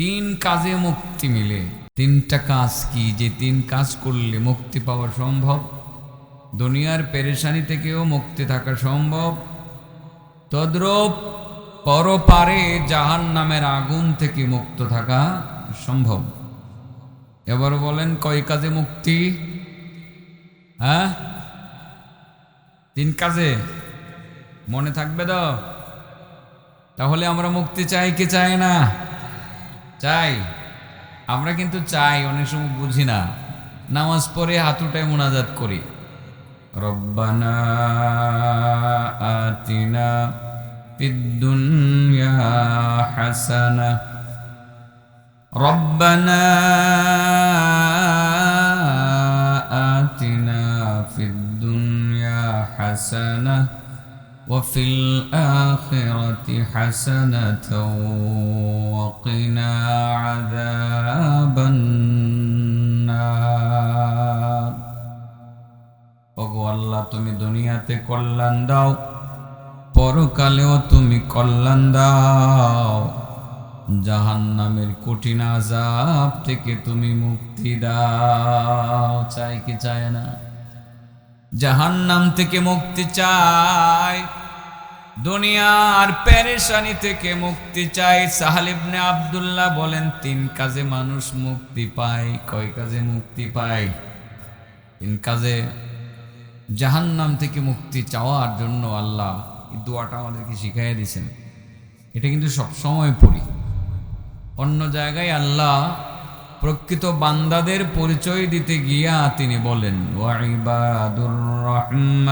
তিন কাজে মুক্তি মিলে। তিনটা কাজ কি, যে তিন কাজ করলে মুক্তি পাওয়া সম্ভব, দুনিয়ার পেরেশানি থেকেও মুক্তি থাকা সম্ভব, তদ্রূপ পরপারে জাহান্নামের আগুন থেকে মুক্ত থাকা সম্ভব। এবার বলেন কয় কাজে মুক্তি? হ্যাঁ, তিন কাজে। মনে থাকবে তো? তাহলে আমরা মুক্তি চাই কি চাই না? চাই। আমরা কিন্তু চাই, অনেক সময় বুঝি না। নামাজ পড়ে হাত উঠায় মুনাজাত করি, রব্বানা আতিনা ফিদ দুনিয়া হাসানা, রব্বানা আতিনা ফিদ দুনিয়া হাসানা وفي الآخرة حسنة وقنا عذاب النار। ওগো আল্লাহ, তুমি দুনিয়াতে কল্যাণ দাও, পরকালেও তুমি কল্যাণ দাও। জাহান্নামের কঠিন আযাব থেকে তুমি মুক্তি দাও। চাই কি চায় না? জাহান্নাম থেকে মুক্তি চাই, দুনিয়ার পেরেশানি থেকে মুক্তি চাই। সাহাল ইবনে আব্দুল্লাহ বলেন, তিন কাজে মানুষ মুক্তি পায়। কয় কাজে মুক্তি পায়? তিন কাজে। জাহান্নাম থেকে মুক্তি চাওয়ার জন্য আল্লাহ এই দোয়াটা আমাদেরকে শিখাইয়া দিয়েছেন। এটা কিন্তু সবসময় পড়ি। অন্য জায়গায় আল্লাহ প্রকৃত বান্দাদের পরিচয় দিতে গিয়া তিনি বলেন, ওয়া ইবাদুর রহমান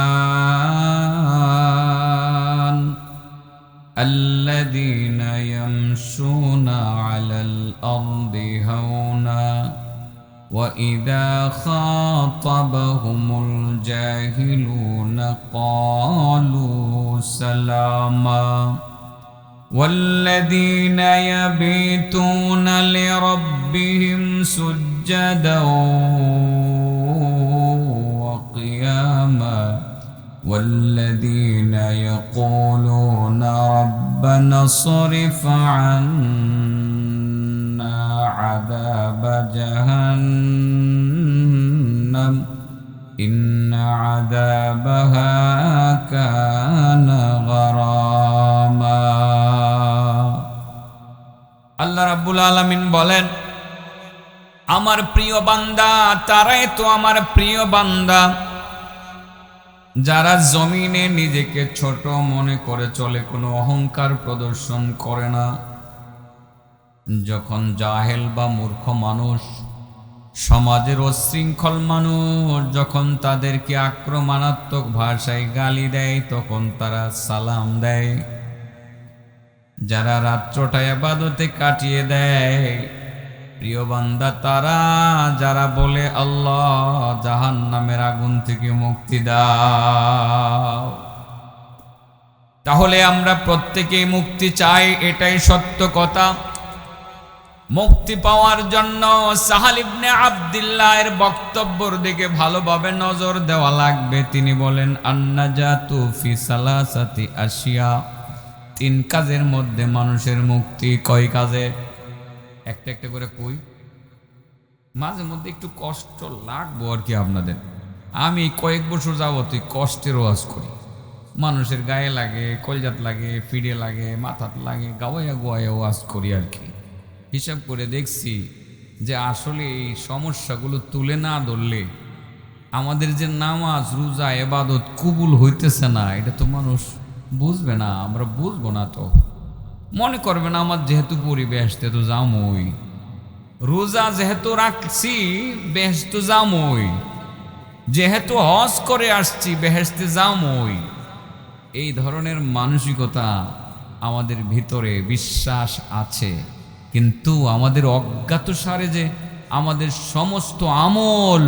আল্লাযীনা ইয়ামশুনা আলাল আরদি হাওনা ওয়া ইযা খাতাবাহুমুল জাহিলুনা ক্বালু সালামা والذين يبيتون لربهم سجدا وقياما والذين يقولون ربنا اصرف عنا عذاب جهنم إن عذابها كان غراما। আল্লাহ রাব্বুল আলামিন বলেন, আমার প্রিয় বান্দা তারাই তো আমার প্রিয় বান্দা যারা জমিনে নিজেকে ছোট মনে করে চলে, কোনো অহংকার প্রদর্শন করে না। যখন জাহেল বা মূর্খ মানুষ, সমাজের উচ্ছৃঙ্খল মানুষ যখন তাদেরকে আক্রমণাত্মক ভাষায় গালি দেয়, তখন তারা সালাম দেয়। যারা রাত্রটা ইবাদতে কাটিয়ে দেয়, প্রিয় বান্দা তারা যারা বলে, আল্লাহ জাহান্নামের আগুন থেকে মুক্তি দাও। তাহলে আমরা প্রত্যেকেই মুক্তি চাই, এটাই সত্য কথা। মুক্তি পাওয়ার জন্য সাহাল ইবনে আব্দুল্লাহ এর বক্তব্যের দিকে ভালোভাবে নজর দেওয়া লাগবে। তিনি বলেন, আন্নাজাতু ফি সালাসাতি আশিয়া, তিন কাজের মধ্যে মানুষের মুক্তি। কয় কাজে? একটা একটা করে কই, মাঝে মধ্যে একটু কষ্ট লাগবো আর কি আপনাদের। আমি কয়েক বছর যাবত কষ্টের ওয়াজ করি, মানুষের গায়ে লাগে, কলজাত লাগে, ফিডে লাগে, মাথাত লাগে, গাওয়াইয়া গোয়াইয়া ওয়াজ করি আর কি। হিসাব করে দেখছি যে আসলে এই সমস্যাগুলো তুলে না ধরলে আমাদের যে নামাজ রোজা ইবাদত কবুল হইতেছে না, এটা তো মানুষ বুঝবে না, আমরা বুঝবো না। তো মনে করবে না আমার যেহেতু পরিবেশ তো যামই, রোজা যেহেতু রাখছি বেহেশতে যামই, যেহেতু হজ করে আসছি বেহেশতে যামই। এই ধরনের মানসিকতা আমাদের ভিতরে বিশ্বাস আছে, কিন্তু আমাদের অজ্ঞাতসারে যে আমাদের সমস্ত আমল,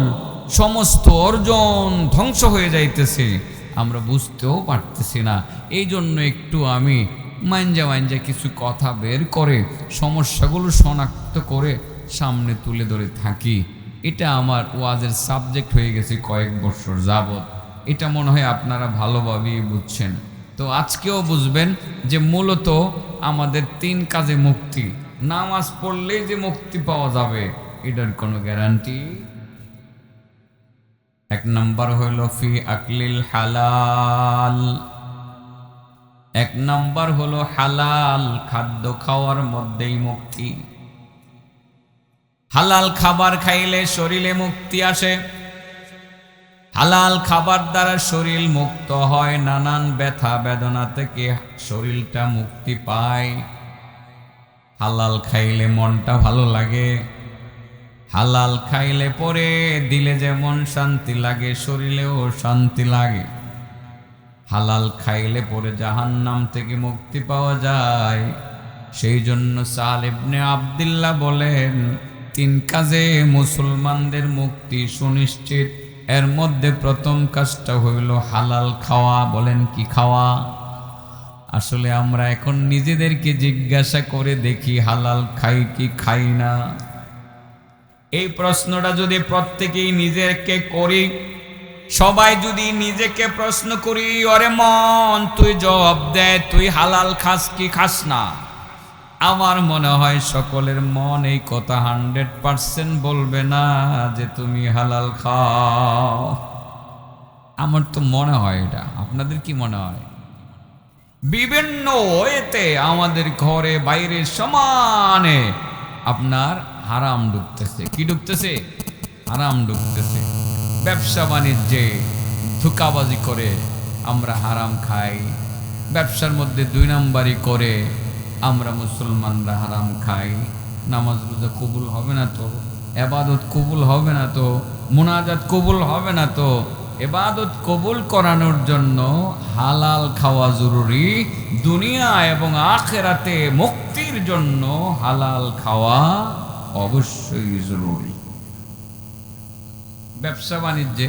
সমস্ত অর্জন ধ্বংস হয়ে যাইতেছে, আমরা বুঝতেও পারতেছি না। এই জন্য একটু আমি মাঞ্জা কিছু কথা বের করে সমস্যাগুলো শনাক্ত করে সামনে তুলে ধরে থাকি। এটা আমার ওয়াজের সাবজেক্ট হয়ে গেছে কয়েক বছর যাবত। এটা মনে হয় আপনারা ভালোভাবেই বুঝছেন। তো আজকেও বুঝবেন যে মূলত আমাদের তিন কাজে মুক্তি। নামাজ পড়লেই যে মুক্তি পাওয়া যাবে এটার কোনো গ্যারান্টি। এক নম্বর হইল ফি আকলিল হালাল, এক নম্বর হলো হালাল খাদ্য খাওয়ার মধ্যেই মুক্তি। হালাল খাবার খাইলে শরীরে মুক্তি আসে, হালাল খাবার দ্বারা শরীর মুক্ত হয়, নানান ব্যথা বেদনা থেকে শরীরটা মুক্তি পায়। হালাল খাইলে মনটা ভালো লাগে, হালাল খাইলে পরে দিলে যেমন শান্তি লাগে শরীরেও শান্তি লাগে। হালাল খাইলে পরে জাহান্নাম থেকে মুক্তি পাওয়া যায়। সেই জন্য সাল ইবনে আব্দুল্লাহ বলেন, 3 কাজে মুসলমানদের মুক্তি সুনিশ্চিত, এর মধ্যে প্রথম কাজটা হইল হালাল খাওয়া। বলেন কি খাওয়া? আসলে আমরা এখন নিজেদেরকে জিজ্ঞাসা করে দেখি হালাল খাই কি খাই না। এই প্রশ্নটা যদি প্রত্যেকেই নিজেকে করি, সবাই যদি নিজেকে প্রশ্ন করি, ওরে মন তুই জবাব দে, তুই হালাল খাস কি খাস না, আমার মনে হয় সকলের মন এই কথা 100% বলবে না যে তুমি হালাল খাও। আমার তো মনে হয় এটা, আপনাদের কি মনে হয়? বিভিন্ন ওয়েতে আমাদের ঘরে বাইরে সমানে আপনার হারাম ঢুকতেছে। কি ঢুকতেছে? হারাম ঢুকতেছে। ব্যবসা বাণিজ্যে ধোঁকাবাজি করে আমরা হারাম খাই, ব্যবসার মধ্যে 2 নাম্বারি করে আমরা মুসলমানরা হারাম খাই। নামাজ রোজা কবুল হবে না তো, ইবাদত কবুল হবে না তো, মুনাজাত কবুল হবে না তো। ইবাদত কবুল করানোর জন্য হালাল খাওয়া জরুরি, দুনিয়া এবং আখিরাতে মুক্তির জন্য হালাল খাওয়া অবশ্যই জরুরি। ব্যবসা বাণিজ্যে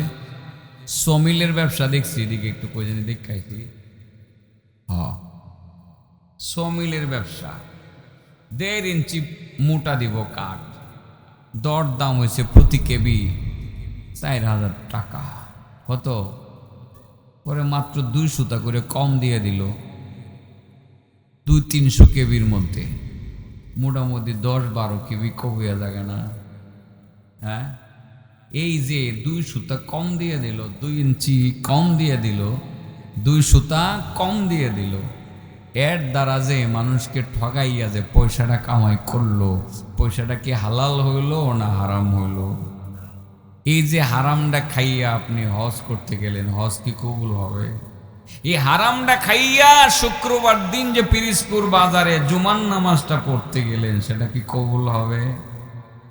সমিলের ব্যবসা দেখছি, এদিকে একটু কই জানি দেখাইছি। সমিলের ব্যবসা 1.5 ইঞ্চি মোটা দিব কাঠ, দর দাম হয়েছে প্রতি কেবি 4,000 টাকা। কত পরে মাত্র 2 সুতা করে কম দিয়ে দিল, 200-300 কেবির মধ্যে মোটামুটি 10-12 কেবি কবিয়া জাগে না? হ্যাঁ, এই যে 2 সুতা কম দিয়ে দিল, 2 ইঞ্চি কম দিয়ে দিল, 2 সুতা কম দিয়ে দিল, এর দ্বারা যে মানুষকে ঠগাইয়া যে পয়সাটা কামাই করলো, পয়সাটা কি হালাল হইলো না হারাম হইলো? এই যে হারামটা খাইয়া আপনি হজ করতে গেলেন, হজ কি কবুল হবে? এই হারামটা খাইয়া শুক্রবার দিন যে পিরিজপুর বাজারে জুমার নামাজটা পড়তে গেলেন, সেটা কি কবুল হবে?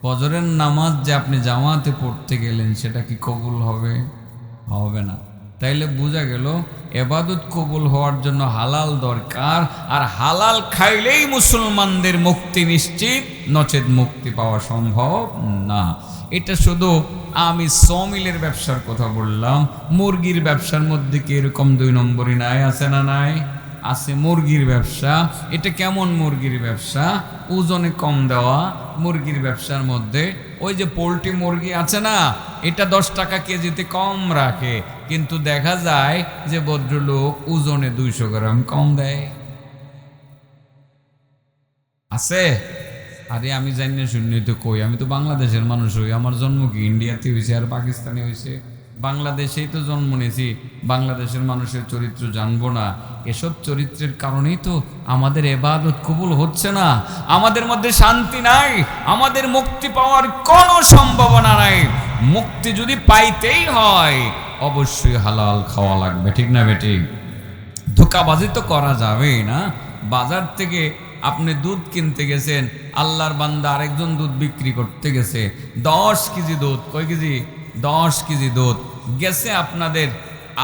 ফজরের নামাজ যে আপনি জামাতে পড়তে গেলেন, সেটা কি কবুল হবে? হবে না। তাইলে বোঝা গেল ইবাদত কবুল হওয়ার জন্য হালাল দরকার, আর হালাল খাইলেই মুসলমানদের মুক্তি নিশ্চিত, নচেত মুক্তি পাওয়া সম্ভব না। এটা শুধু আমি সমিলের ব্যবসার কথা বললাম। মুরগির ব্যবসার মধ্যে কি এরকম 2 নম্বরই নাই? আছে না নাই? আছে। মুরগির ব্যবসা, এটা কেমন মুরগির ব্যবসা? ওজনে কম দেওয়া মুরগির ব্যবসার মধ্যে ওই যে পোল্ট্রি মুরগি আছে না, এটা 10 টাকা কেজিতে কম রাখে, কিন্তু দেখা যায় যে ভদ্রলোক ওজনে 200 গ্রাম কম দেয়। আছে? আরে আমি জানি না, শুনি তো কই, আমি তো বাংলাদেশের মানুষ হই, আমার জন্ম কি ইন্ডিয়াতে হয়েছে আর পাকিস্তানে হয়েছে? বাংলাদেশেই তো জন্ম নিয়েছি, বাংলাদেশের মানুষের চরিত্র জানবো না? এসব চরিত্রের কারণেই তো আমাদের ইবাদত কবুল হচ্ছে না, আমাদের মধ্যে শান্তি নাই, আমাদের মুক্তি পাওয়ার কোনো সম্ভাবনা নাই। মুক্তি যদি পাইতেই হয় অবশ্যই হালাল খাওয়া লাগবে, ঠিক না বেটি? ধোঁকাবাজি তো করা যাবেই না। বাজার থেকে আপনি দুধ কিনতে গেছেন, আল্লাহর বান্দা আরেকজন দুধ বিক্রি করতে গেছে, 10 কেজি দুধ, কয় কেজি? 10 কেজি দুধ গেছে আপনাদের।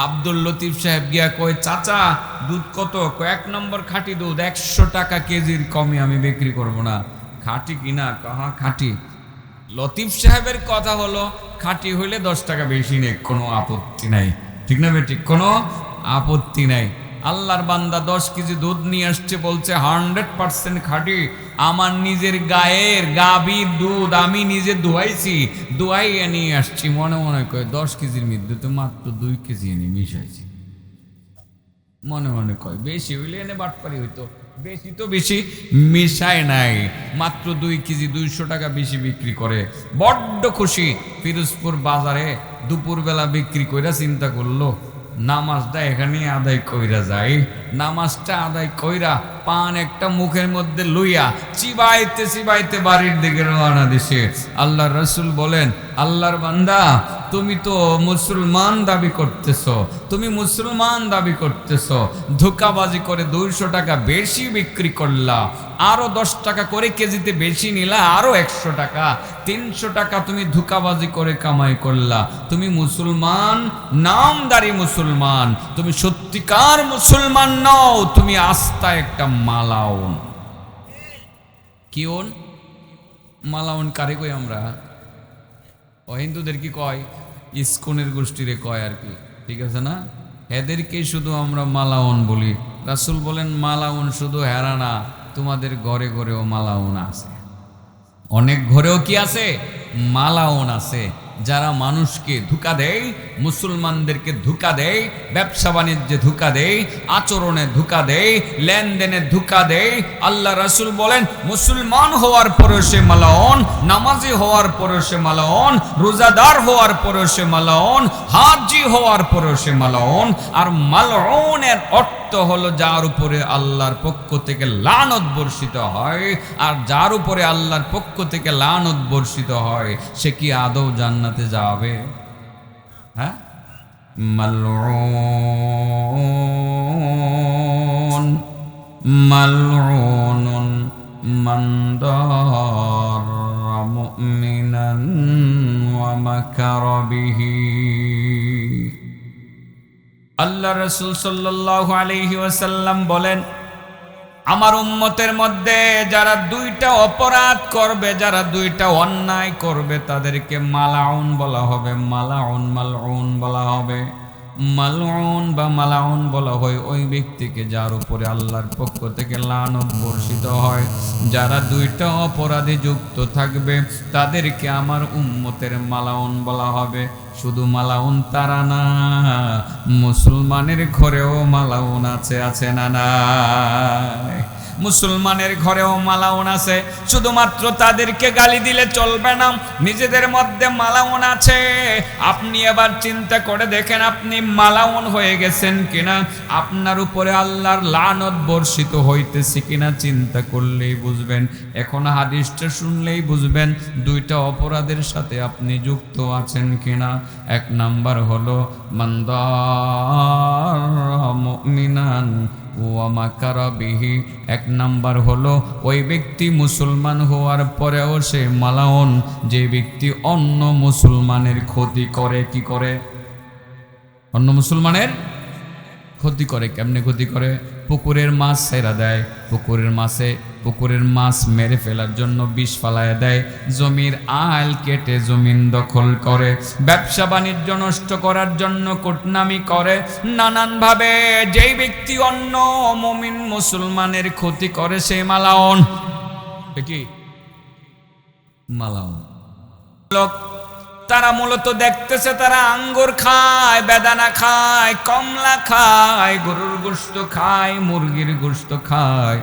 আব্দুল লতিফ সাহেব গিয়া কয়, চাচা দুধ কত? কয় 1 নম্বর খাঁটি দুধ, 100 টাকা কেজির কমে আমি বিক্রি করব না। খাঁটি কিনা? কাহা খাঁটি। লতিফ সাহেবের কথা হলো খাঁটি হইলে 10 টাকা বেশি নেই, কোনো আপত্তি নাই, ঠিক না বেটি? কোনো আপত্তি নাই। আল্লাহর বান্দা 10 কেজি দুধ নিয়ে আসছে, বলছে 100% খাঁটি, আমার নিজের গায়ের গাভীর দুধ আমি নিজে ধোয়াইছি, ধোয়াইয়া নিয়ে আসছি। মনে মনে কয় 10 কেজির মধ্যে তো মাত্র 2 কেজি এনে মিশাইছি। মনে মনে কয় বেশি হইলে এনে বাটপারি হইতো, বেশি তো বেশি মিশায় নাই, মাত্র 2 কেজি 200 টাকা বেশি বিক্রি করে। বড্ড খুশি। পিরোজপুর বাজারে দুপুরবেলা বিক্রি কইরা চিন্তা করলো নামাজটা এখানে আদায় কইরা যায়। নামাজটা আদায় কইরা পান একটা মুখের মধ্যে লইয়া চিবাইতে চিবাইতে বাড়ির দিকে রওনা দিছে। আল্লাহ রসুল বলেন, আল্লাহর বান্দা তুমি তো মুসলমান দাবি করতেছ, তুমি মুসলমান দাবি করতেছ, ধোঁকাবাজি করে 200 টাকা বেশি বিক্রি করলা, আরো 10 টাকা করে কেজিতে বেশি নিলা, আরো 100 টাকা, 300 টাকা তুমি ধোঁকাবাজি করে কামাই করলা। তুমি মুসলমান, নামদারি মুসলমান, তুমি সত্যিকার মুসলমান নও, তুমি আস্থা একটা মালাউন। কিউন মালাউন কারে কই আমরা? ও হিন্দুদের কি কয়? ইস্কনের গোষ্ঠীরে কয় আর কি, ঠিক আছে না? এদেরকে শুধু আমরা মালাউন বলি। রাসূল বলেন মালাউন শুধু হেরা না, তোমাদের ঘরে ঘরেও মালাউন আছে। অনেক ঘরেও কি আছে? মালাউন আছে, যারা মানুষকে ধোঁকা দেয়, মুসলমানদেরকে ধোঁকা দেয়, ব্যবসা বাণিজ্যে ধোঁকা দেয়, আচরণে ধোঁকা দেয়, লেনদেনে ধোঁকা দেয়। আল্লাহ রাসূল বলেন মুসলমান হওয়ার পরেও সে মালাউন, নামাজি হওয়ার পরেও সে মালাউন, রোজাদার হওয়ার পরেও সে মালাউন, হাজি হওয়ার পরেও সে মালাউন। আর মালাউনের অর্থ হলো যার উপরে আল্লাহর পক্ষ থেকে লানত বর্ষিত হয়। আর যার উপরে আল্লাহর পক্ষ থেকে লানত বর্ষিত হয় সে কি আদৌ জান্নাতে যাবে? হ্যাঁ, মালউন মালউনুন মান দাররা মুমিনান ওয়া মাকারা বিহি। আল্লাহ রাসূল সাল্লাল্লাহু আলাইহি ওয়াসাল্লাম বলেন, আমার উম্মতের মধ্যে যারা 2টা অপরাধ করবে, যারা 2টা অন্যায় করবে, তাদেরকে মালাউন বলা হবে। মালাউন মালউন বলা হবে। মালউন বা মালাউন বলা হয় ওই ব্যক্তিকে যার উপরে আল্লাহর পক্ষ থেকে লানত বর্ষিত হয়। যারা 2টা অপরাধে যুক্ত থাকবে তাদেরকে আমার উম্মতের মালাউন বলা হবে। শুধু মালাউন তারা না, মুসলমানের ঘরেও মালাউন আছে, আছে না নাই? মুসলমানের ঘরেও মালাউন আছে। শুধুমাত্র তাদেরকে গালি দিলে চলবে না, নিজেদের মধ্যে মালাউন আছে। আপনি এবার চিন্তা করে দেখেন আপনি মালাউন হয়ে গেছেন কিনা, আপনার উপরে আল্লাহর লানত বর্ষিত হইতেছে কিনা চিন্তা করলেই বুঝবেন। এখন হাদিসটা শুনলেই বুঝবেন 2টা অপরাধের সাথে আপনি যুক্ত আছেন কিনা। 1 নাম্বার হলো মান দাররা মুমিনান ওয়া মাকারা বিহি। 1 নাম্বার হলো ওই ব্যক্তি মুসলমান হওয়ার পরেও সে মালাউন, যে ব্যক্তি অন্য মুসলমানের ক্ষতি করে। কি করে? অন্য মুসলমানের ক্ষতি করে। কেমনে ক্ষতি করে? পুকুরের মাছ ছেড়া দেয়, পুকুরের মাছ মেরে ফেলার জন্য বিষ ফালায় দেয়, জমির আল কেটে জমিন দখল করে, ব্যবসা বাণিজ্য নষ্ট করার জন্য কুটনামি করে, নানানভাবে যেই ব্যক্তি অন্য মুমিন মুসলমানের ক্ষতি করে সে মালাউন। কি মালাউন? লোক তারা মূলত দেখতেছে তারা আঙ্গুর খায়, বেদানা খায়, কমলা খায়, গরুর গোশত খায়, মুরগির গোশত খায়।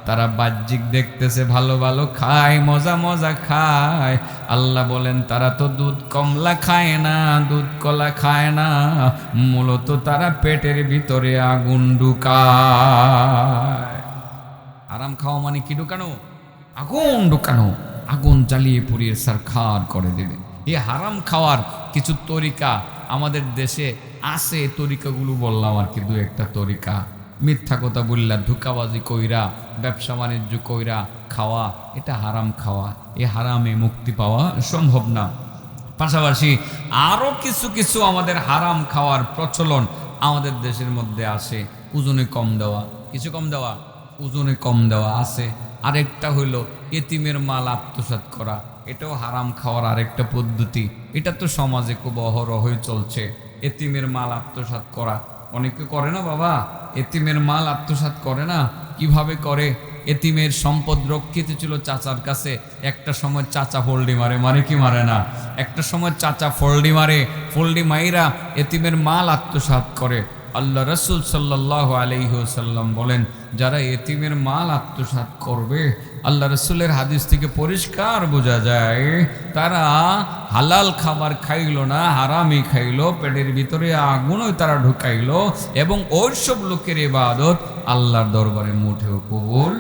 তারা বাহ্যিক দেখতেছে ভালো ভালো খায়, মজা মজা খায়। আল্লাহ বলেন তারা তো দুধ কমলা খায় না, দুধ কলা খায় না, মূলত তারা পেটের ভিতরে আগুন ঢুকায়। আরাম খাওয়া মানে কি ঢুকানো? আগুন ঢুকানো। আগুন জ্বালিয়ে পুড়িয়ে সারখার করে দেবে। এই হারাম খাওয়ার কিছু তরিকা আমাদের দেশে আছে, তরিকাগুলো বললাম আর কি, 2-1টা তরিকা। মিথ্যা কথা বললা, ধোঁকাবাজি কইরা, ব্যবসা বাণিজ্য কইরা খাওয়া, এটা হারাম খাওয়া। এই হারামে মুক্তি পাওয়া সম্ভব না। পাশাপাশি আরও কিছু কিছু আমাদের হারাম খাওয়ার প্রচলন আমাদের দেশের মধ্যে আসে। ওজনে কম দেওয়া, কিছু কম দেওয়া, ওজনে কম দেওয়া আছে। আরেকটা হইল এতিমের মাল আত্মসাৎ করা, এটাও হারাম খাওয়ার আরেকটা পদ্ধতি। এটা তো সমাজে খুব অহরহই চলছে, এতিমের মাল আত্মসাৎ করা। অনেকে করে না বাবা, এতিমের মাল আত্মসাৎ করে না। কিভাবে করে? এতিমের সম্পদ রক্ষিত ছিল চাচার কাছে, একটা সময় চাচা ফোল্ডি মারে, মারে কি মারে না? একটা সময় চাচা ফোল্ডি মারে, ফোল্ডি মাইরা এতিমের মাল আত্মসাৎ করে। আল্লাহ রাসূল সাল্লাল্লাহু আলাইহি ওয়াসাল্লাম বলেন, যারা এতিমের মাল আত্মসাৎ করবে, আল্লাহ রাসূলের হাদিস থেকে পরিষ্কার বোঝা যায় তারা হালাল খাবার খাইলো না, হারামি খাইলো, পেটের ভিতরে আগুনও তারা ঢুকাইলো, এবং ওইসব লোকের ইবাদত আল্লাহর দরবারে মুঠেও কবুল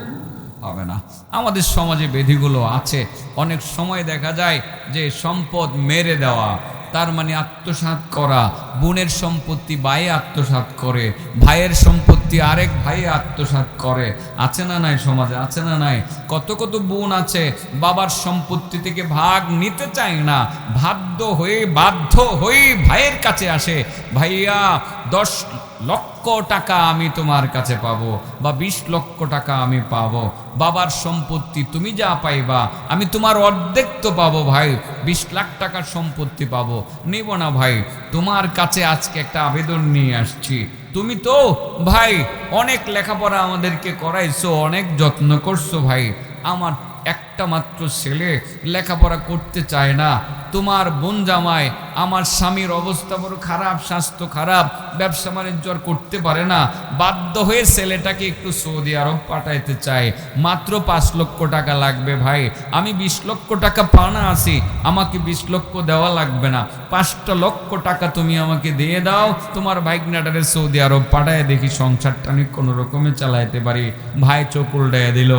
হবে না। আমাদের সমাজে বেধিগুলো আছে। অনেক সময় দেখা যায় যে সম্পদ মেরে দেওয়া, তার মানে আত্মসাৎ করা, বোনের সম্পত্তি ভাই আত্মসাৎ করে, ভাইয়ের সম্পত্তি আরেক ভাই আত্মসাৎ করে। আছে না নাই সমাজে? আছে না নাই? কত কত বোন আছে বাবার সম্পত্তি থেকে ভাগ নিতে চায় না, বাধ্য হয়ে ভাইয়ের কাছে আসে, ভাইয়া 10 লক্ষ টাকা আমি তোমার কাছে পাবো, বা 20 লক্ষ টাকা আমি পাবো, বাবার সম্পত্তি তুমি যা পাইবা আমি তোমার অর্ধেক তো পাবো ভাই, 20 লাখ টাকার সম্পত্তি পাবো। নিব না ভাই, তোমার কাছে আজকে একটা আবেদন নিয়ে আসছি। তুমি তো ভাই অনেক লেখাপড়া আমাদেরকে করাইছো, অনেক যত্ন করছো ভাই, আমার একটা মাত্র ছেলে লেখাপড়া করতে চায় না, তোমার বোন জামাই, আমার স্বামীর অবস্থা বড় খারাপ, স্বাস্থ্য খারাপ, ব্যবসা বাণিজ্য করতে পারে না, বাধ্য হয়ে ছেলেটাকে একটু সৌদি আরব পাঠাইতে চাই, মাত্র 5 লক্ষ টাকা লাগবে ভাই, আমি 20 লক্ষ টাকা পানা আছি, আমাকে 20 লক্ষ দেওয়া লাগবে না, 5 লক্ষ টাকা তুমি আমাকে দিয়ে দাও, তোমার ভাইগনাটারে সৌদি আরব পাঠায় দেখি সংসারটা আমি কোনো রকমে চালাইতে পারি। ভাই চোখ উল্টাইয়া দিল,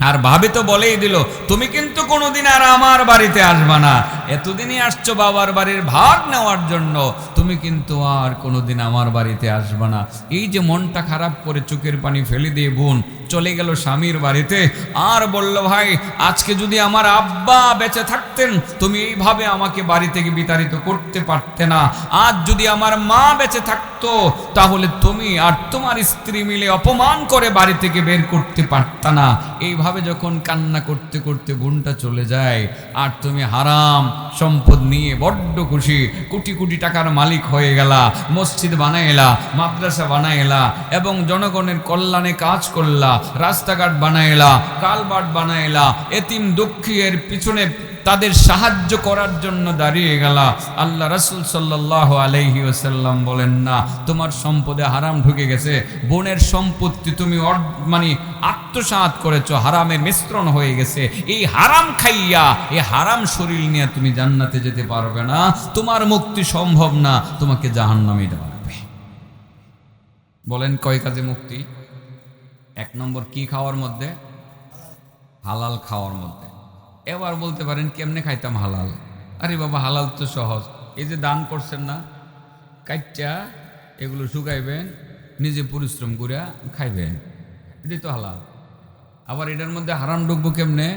আর ভাবি তো বলেই দিল, তুমি কিন্তু কোনোদিন আর আমার বাড়িতে আসবা না, এতদিনই আসছো বাবার বাড়ির ভাগ নেওয়ার জন্য, তুমি কিন্তু আর কোনোদিন আমার বাড়িতে আসবা না। এই যে মনটা খারাপ করে চোখের পানি ফেলে দিয়ে বোন চলে গেল স্বামীর বাড়িতে, আর বলল, ভাই আজকে যদি আমার আব্বা বেঁচে থাকতেন তুমি এইভাবে আমাকে বাড়ি থেকে বিতাড়িত করতে পারতে না, আজ যদি আমার মা বেঁচে থাকতো তাহলে তুমি আর তোমার স্ত্রী মিলে অপমান করে বাড়ি থেকে বের করতে পারতা না। এইভাবে যখন কান্না করতে করতে বোনটা চলে যায়, আর তুমি হারাম সম্পদ নিয়ে বড্ড খুশি, কোটি কোটি টাকার মালিক হয়ে গেলা, মসজিদ বানাইলা, মাদ্রাসা বানাইলা, এবং জনগণের কল্যাণে কাজ করলা, রাস্তাঘাট বানাইলা, কালভার্ট বানাইলা, এতিম দুঃখীর পিছনে তাদের সাহায্য করার জন্য দাঁড়িয়ে গেলা। আল্লাহ রাসূল সাল্লাল্লাহু আলাইহি ওয়াসাল্লাম বলেন, না, তোমার সম্পদে হারাম ঢুকে গেছে, বোনের সম্পত্তি তুমি মানে আত্মসাৎ করেছো, হারামের মিশ্রণ হয়ে গেছে, এই হারাম খাইয়া এই হারাম শরীর নিয়ে তুমি জান্নাতে যেতে পারবে না, তোমার মুক্তি সম্ভব না, তোমাকে জাহান্নামে যেতে পারবে। বলেন কয় কাজে মুক্তি? 1 নম্বর কি খাওয়ার মধ্যে? হালাল খাওয়ার মধ্যে। এবার বলতে পারেন কেমনে খাইতাম হালাল? আরে বাবা, হালাল তো সহজ। এই যে দান করছেন না, কাইটা এগুলো শুকাইবেন, নিজে পরিশ্রম করে খাইবেন, এটাই তো হালাল। আবার এটার মধ্যে হারাম ঢুকবো কেমনে?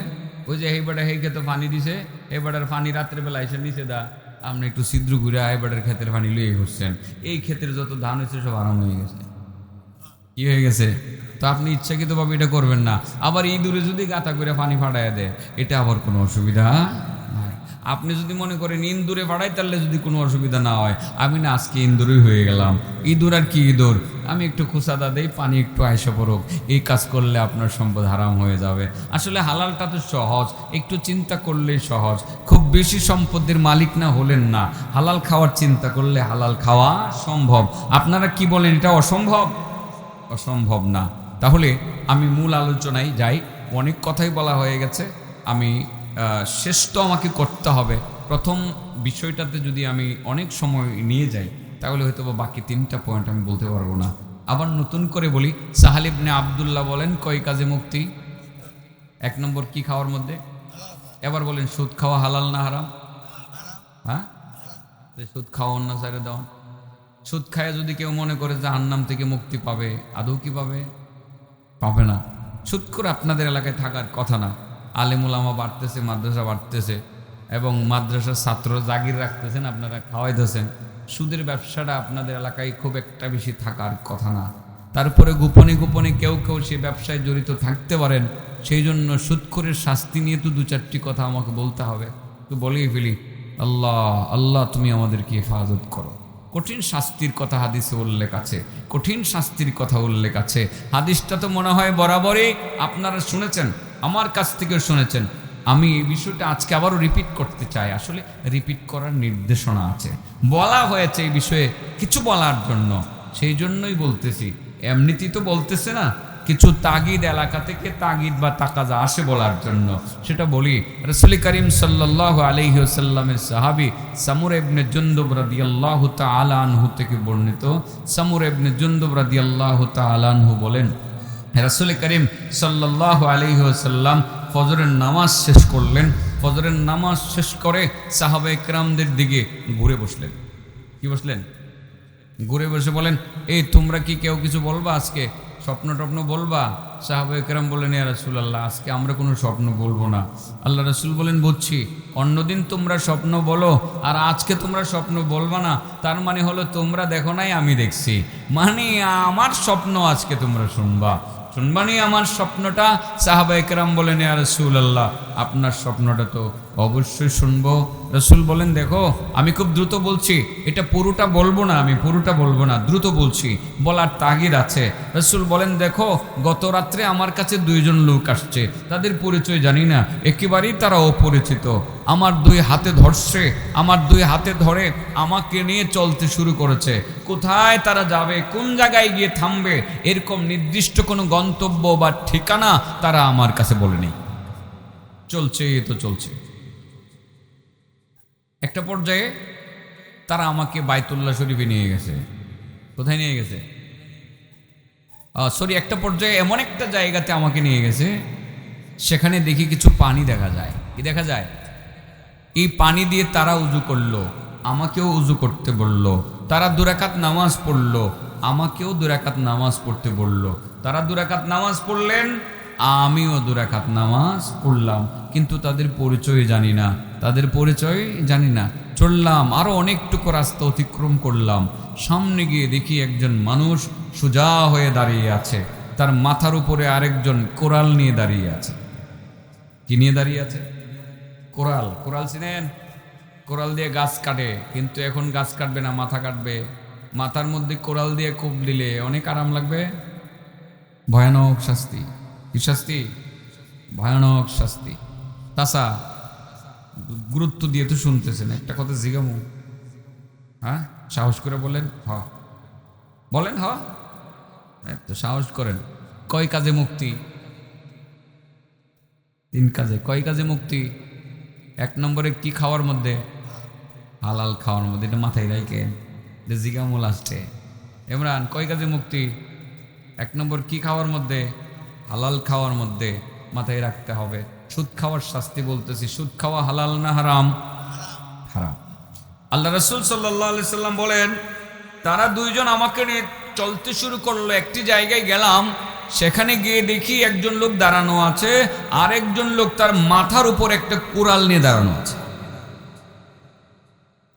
ওই যে এই বেটা এই খেতে পানি দিছে, এই বেটার পানি রাত্রেবেলা এসে নিচে দা, আপনি একটু ছিদ্র ঘুরে এই বেটার ক্ষেতের পানি লুয়ে ঘুরছেন, এই ক্ষেতের যত ধান হয়েছে সব হারাম হয়ে গেছে। কি হয়ে গেছে? তো আপনি ইচ্ছাকৃতভাবে এটা করবেন না। আবার ইঁদুরে যদি গাঁথা করে পানি ফাটাইয়া দেয়, এটা আবার কোনো অসুবিধা নাই। আপনি যদি মনে করেন ইন্দুরে ফাটাই, তাহলে যদি কোনো অসুবিধা না হয়, আমি না আজকে ইন্দুরই হয়ে গেলাম, ইঁদুর আর কি ইঁদুর, আমি একটু খুসাদা দেই, পানি একটু আয়সা পড়ুক, এই কাজ করলে আপনার সম্পদ হারাম হয়ে যাবে। আসলে হালালটা তো সহজ, একটু চিন্তা করলেই সহজ। খুব বেশি সম্পদের মালিক না হলেন না, হালাল খাওয়ার চিন্তা করলে হালাল খাওয়া সম্ভব। আপনারা কি বলেন, এটা অসম্ভব? অসম্ভব না। তাহলে আমি মূল আলোচনায় যাই, অনেক কথাই বলা হয়ে গেছে, আমি শেষ তো আমাকে করতে হবে। প্রথম বিষয়টাতে যদি আমি অনেক সময় নিয়ে যাই, তাহলে হয়তো বাকি 3টা পয়েন্ট আমি বলতে পারবো না। আবার নতুন করে বলি, সাহাল ইবনে আব্দুল্লাহ বলেন কয় কাজে মুক্তি? 1 নম্বর কি খাওয়ার মধ্যে? এবার বলেন, সুদ খাওয়া হালাল না হারাম? হ্যাঁ, সুদ খাওয়া অন্য সাইডে দাও। সুদ খায় যদি কেউ মনে করে জাহান্নাম থেকে মুক্তি পাবে, আদৌ কি পাবে? পাবে না। সুদ করে আপনাদের এলাকায় থাকার কথা না। আলেম ওলামা বাড়তেছে, মাদ্রাসা বাড়তেছে, এবং মাদ্রাসার ছাত্র জাগির রাখতেছেন, আপনারা খাওয়াইতেছেন। সুদের ব্যবসাটা আপনাদের এলাকায় খুব একটা বেশি থাকার কথা না। তারপরে গোপনে গোপনে কেউ কেউ সে ব্যবসায় জড়িত থাকতে পারেন, সেই জন্য সুদখোরের শাস্তি নিয়ে তো 2-4টি কথা আমাকে বলতে হবে। তো বলেই ফেলি, আল্লাহ আল্লাহ তুমি আমাদেরকে হেফাজত করো। কঠিন শাস্তির কথা হাদিসে উল্লেখ আছে, কঠিন শাস্তির কথা উল্লেখ আছে। হাদিসটা তো মনে হয় বরাবরই আপনারা শুনেছেন, আমার কাছ থেকেও শুনেছেন। আমি এই বিষয়টা আজকে আবারও রিপিট করতে চাই। আসলে রিপিট করার নির্দেশনা আছে, বলা হয়েছে এই বিষয়ে কিছু বলার জন্য। সেই জন্যই বলতেছি, এমনিতেই তো বলতেছে না, কিছু তাগিদ এলাকা থেকে তাগিদ বা তাকাজা আসে বলার জন্য সেটা বলি। রাসূল করিম সাল্লাল্লাহু আলাইহি ওয়াসাল্লামের সাহাবী সামুরা ইবনে জুনদুব রাদিয়াল্লাহু তাআলা আনহু থেকে বর্ণিত, সামুরা ইবনে জুনদুব রাদিয়াল্লাহু তাআলা আনহু বলেন, রাসূল করিম সাল্লাল্লাহু আলাইহি ওয়াসাল্লাম ফজরের নামাজ শেষ করলেন। ফজরের নামাজ শেষ করে সাহাবায়ে কেরামদের দিকে ঘুরে বসলেন। কি বসলেন? ঘুরে বসে বলেন, এই তোমরা কি কেউ কিছু বলবা? আজকে স্বপ্ন টপ্ন বলবা? সাহাবায়ে কেরাম বলেন, ইয়া রাসূলুল্লাহ, আজকে আমরা কোনো স্বপ্ন বলবো না। আল্লাহ রাসূল বলেন, বুঝছি, অন্যদিন তোমরা স্বপ্ন বলো আর আজকে তোমরা স্বপ্ন বলবা না, তার মানে হলো তোমরা দেখো নাই, আমি দেখছি, মানে আমার স্বপ্ন আজকে তোমরা শুনবা। শুনবানি আমার স্বপ্নটা? সাহাবায়ে কেরাম বলেন, ইয়া রাসূলুল্লাহ, আপনার স্বপ্নটা তো অবশ্যই শুনবো। রাসূল বলেন, দেখো আমি খুব দ্রুত বলছি, এটা পুরোটা বলবো না, আমি পুরোটা বলবো না, দ্রুত বলছি, বলার তাগিদ আছে। রাসূল বলেন, দেখো গত রাত্রে আমার কাছে দুইজন লোক আসছে, তাদের পরিচয় জানি না, একেবারেই তারা অপরিচিত। আমার দুই হাতে ধরছে, আমার দুই হাতে ধরে আমাকে নিয়ে চলতে শুরু করেছে। কোথায় তারা যাবে, কোন জায়গায় গিয়ে থামবে, এরকম নির্দিষ্ট কোনো গন্তব্য বা ঠিকানা তারা আমার কাছে বলেনি। চলছে তো চলছে। একটা পর্যায়ে তারা আমাকে বাইতুল্লাহ শরীফে নিয়ে গেছে। কোথায় নিয়ে গেছে? একটা পর্যায়ে এমন একটা জায়গাতে আমাকে নিয়ে গেছে, সেখানে দেখি কিছু পানি দেখা যায়। কি দেখা যায়? এই পানি দিয়ে তারা উজু করলো, আমাকেও উজু করতে বলল। তারা 2 রাকাত নামাজ পড়লো, আমাকেও 2 রাকাত নামাজ পড়তে বলল। তারা 2 রাকাত নামাজ পড়লেন, আমিও 2 রাকাত নামাজ পড়লাম, কিন্তু তাদের পরিচয় জানি না, তাদের পরিচয় জানি না। চললাম, আরো অনেকটুকু রাস্তা অতিক্রম করলাম। সামনে গিয়ে দেখি একজন মানুষ সোজা হয়ে দাঁড়িয়ে আছে, তার মাথার উপরে আরেকজন কোরাল নিয়ে দাঁড়িয়ে আছে। কি নিয়ে দাঁড়িয়ে আছে? কোরাল। কোরাল চিনেন? কোরাল দিয়ে গাছ কাটে, কিন্তু এখন গাছ কাটবে না, মাথা কাটবে। মাথার মধ্যে কোরাল দিয়ে কোপ দিলে অনেক আরাম লাগবে। ভয়ানক শাস্তি। কি শাস্তি? ভয়ানক শাস্তি। তাছা গুরুত্ব দিয়ে তো শুনতেছেন, একটা কথা জিগামু, হ্যাঁ সাহস করে বলেন, বলেন, তো সাহস করেন। কয় কাজে মুক্তি? 3 কাজে। কয় কাজে মুক্তি? 1 নম্বরে কি খাওয়ার মধ্যে? হালাল খাওয়ার মধ্যে। এটা মাথায় রাখেন, এটা জিগামু লাস্টে। ইমরান, কয় কাজে মুক্তি? 1 নম্বর কি খাওয়ার মধ্যে? হালাল খাওয়ার মধ্যে। মাথায় রাখতে হবে। সুদ খাওয়ার শাস্তি বলতেছি, সুদ খাওয়া হালাল না হারাম? হারাম। আল্লাহ রাসূল সাল্লাল্লাহু আলাইহি সাল্লাম বলেন, তারা 2 জন আমাকে নিয়ে চলতে শুরু করলো। একটি জায়গায় গেলাম, সেখানে গিয়ে দেখি একজন লোক দাঁড়ানো আছে, আর একজন লোক তার মাথার উপর একটা কোরাল নিয়ে দাঁড়ানো আছে।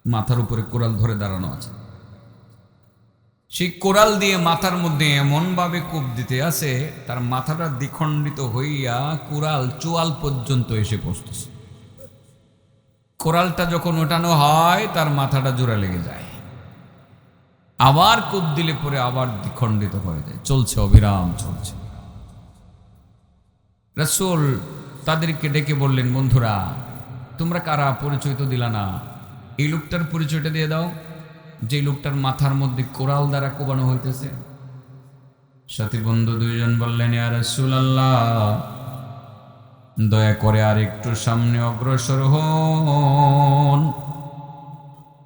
মাথার উপরে কোরাল ধরে দাঁড়ানো আছে। সেই কোরাল দিয়ে মাথার মধ্যে এমন ভাবে কোপ দিতে আছে, তার মাথাটা দ্বিখণ্ডিত হইয়া কোরাল চোয়াল পর্যন্ত এসে পৌঁছতেছে। কোরালটা যখন ওঠানো হয়, তার মাথাটা জোড়া লেগে যায়, আবার কোপ দিলে পরে আবার দ্বিখণ্ডিত হয়ে যায়। চলছে, অবিরাম চলছে। রাসূল তাদেরকে ডেকে বললেন, বন্ধুরা তোমরা কারা? পরিচয় তো দিলা না, এই লোকটার পরিচয়টা দিয়ে দাও, যে লোকটার মাথার মধ্যে কোরাল দ্বারা কোবানো হইতেছে। সাথী বন্ধু 2 জন বললেন, ইয়া রাসূলুল্লাহ, দয়া করে আর একটু সামনে অগ্রসর হন,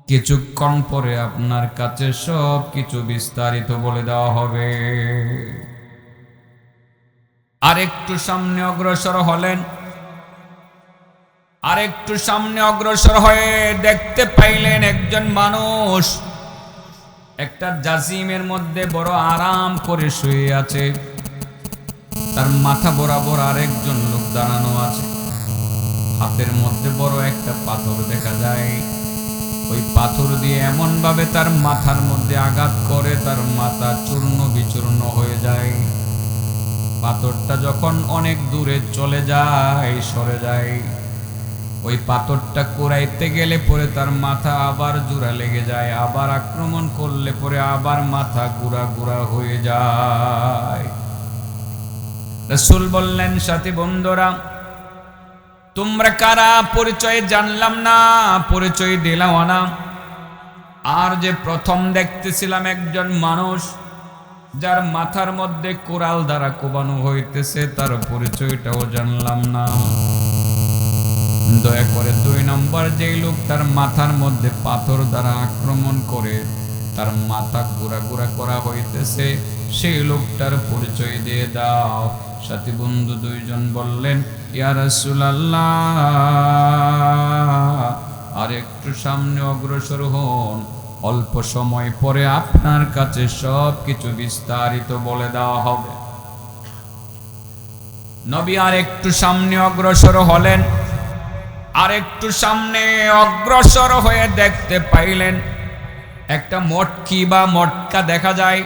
কিছুক্ষণ পরে আপনার কাছে সব কিছু বিস্তারিত বলে দেওয়া হবে। আরেকটু সামনে অগ্রসর হলেন। আরেকটু সামনে অগ্রসর হয়ে দেখতে পাইলেন একজন মানুষ একটা জাসিমের মধ্যে বড় আরাম করে শুয়ে আছে। তার মাথা বরাবর আরেকজন লোক দাঁড়ানো আছে। হাতের মধ্যে বড় একটা পাথর দেখা যায়। ওই পাথর দিয়ে এমন ভাবে তার মাথার মধ্যে আঘাত করে, তার মাথা চূর্ণ বিচূর্ণ হয়ে যায়। পাথরটা যখন অনেক দূরে চলে যায়, সরে যায়, ওই পাথরটা কুড়াইতে গেলে পরে তার মাথা আবার জোড়া লেগে যায়, আবার আক্রমণ করলে পরে আবার মাথা গুড়া গুড়া হয়ে যায়। রাসূল বললেন, সাথী বন্ধুরা তোমরা কারা? পরিচয় জানলাম না, পরিচয় দিলাম না। আর যে প্রথম দেখতেছিলাম একজন মানুষ যার মাথার মধ্যে কোরাল দ্বারা কোবানো হইতেছে, তার পরিচয়টাও জানলাম না। দয়া করে 2 নম্বর যেই লোক তার মাথার মধ্যে পাথর দ্বারা আক্রমণ করে তার মাথা গুড়া গুড়া করা হইতেছে, সেই লোকটার পরিচয় দিয়ে দাও। সাথী বন্ধু 2 জন বললেন, ইয়া রাসূলুল্লাহ, আর একটু সামনে অগ্রসর হন, অল্প সময় পরে আপনার কাছে সব কিছু বিস্তারিত বলে দেওয়া হবে। নবী আর একটু সামনে অগ্রসর হলেন। আর একটু সামনে অগ্রসর হয়ে দেখতে পাইলেন একটা মটকি বা মটকা দেখা যায়।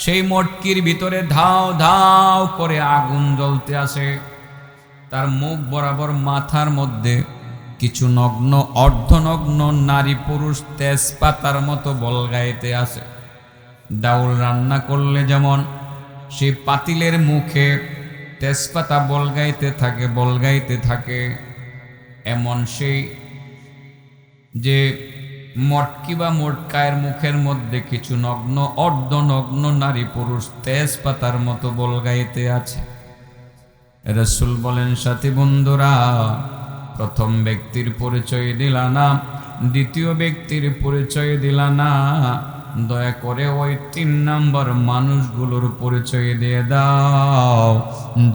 সেই মটকির ভিতরে ধাও ধাও করে আগুন জ্বলতে আসে। তার মুখ বরাবর মাথার মধ্যে কিছু নগ্ন অর্ধনগ্ন নারী পুরুষ তেজপাতার মতো বলগাইতে আসে। ডাউল রান্না করলে যেমন সেই পাতিলের মুখে তেজপাতা বলগাইতে থাকে, এমন সেই যে মটকি বা মটকায়ের মুখের মধ্যে কিছু নগ্ন অর্ধনগ্ন নারী পুরুষ তেজপাতার মতো বলগাইতে আছে। রাসূল বলেন, সাথী বন্ধুরা, প্রথম ব্যক্তির পরিচয় দিলা না, দ্বিতীয় ব্যক্তির পরিচয় দিলা না, দয়া করে ওই 3 নম্বর মানুষগুলোর পরিচয় দিয়ে দাও,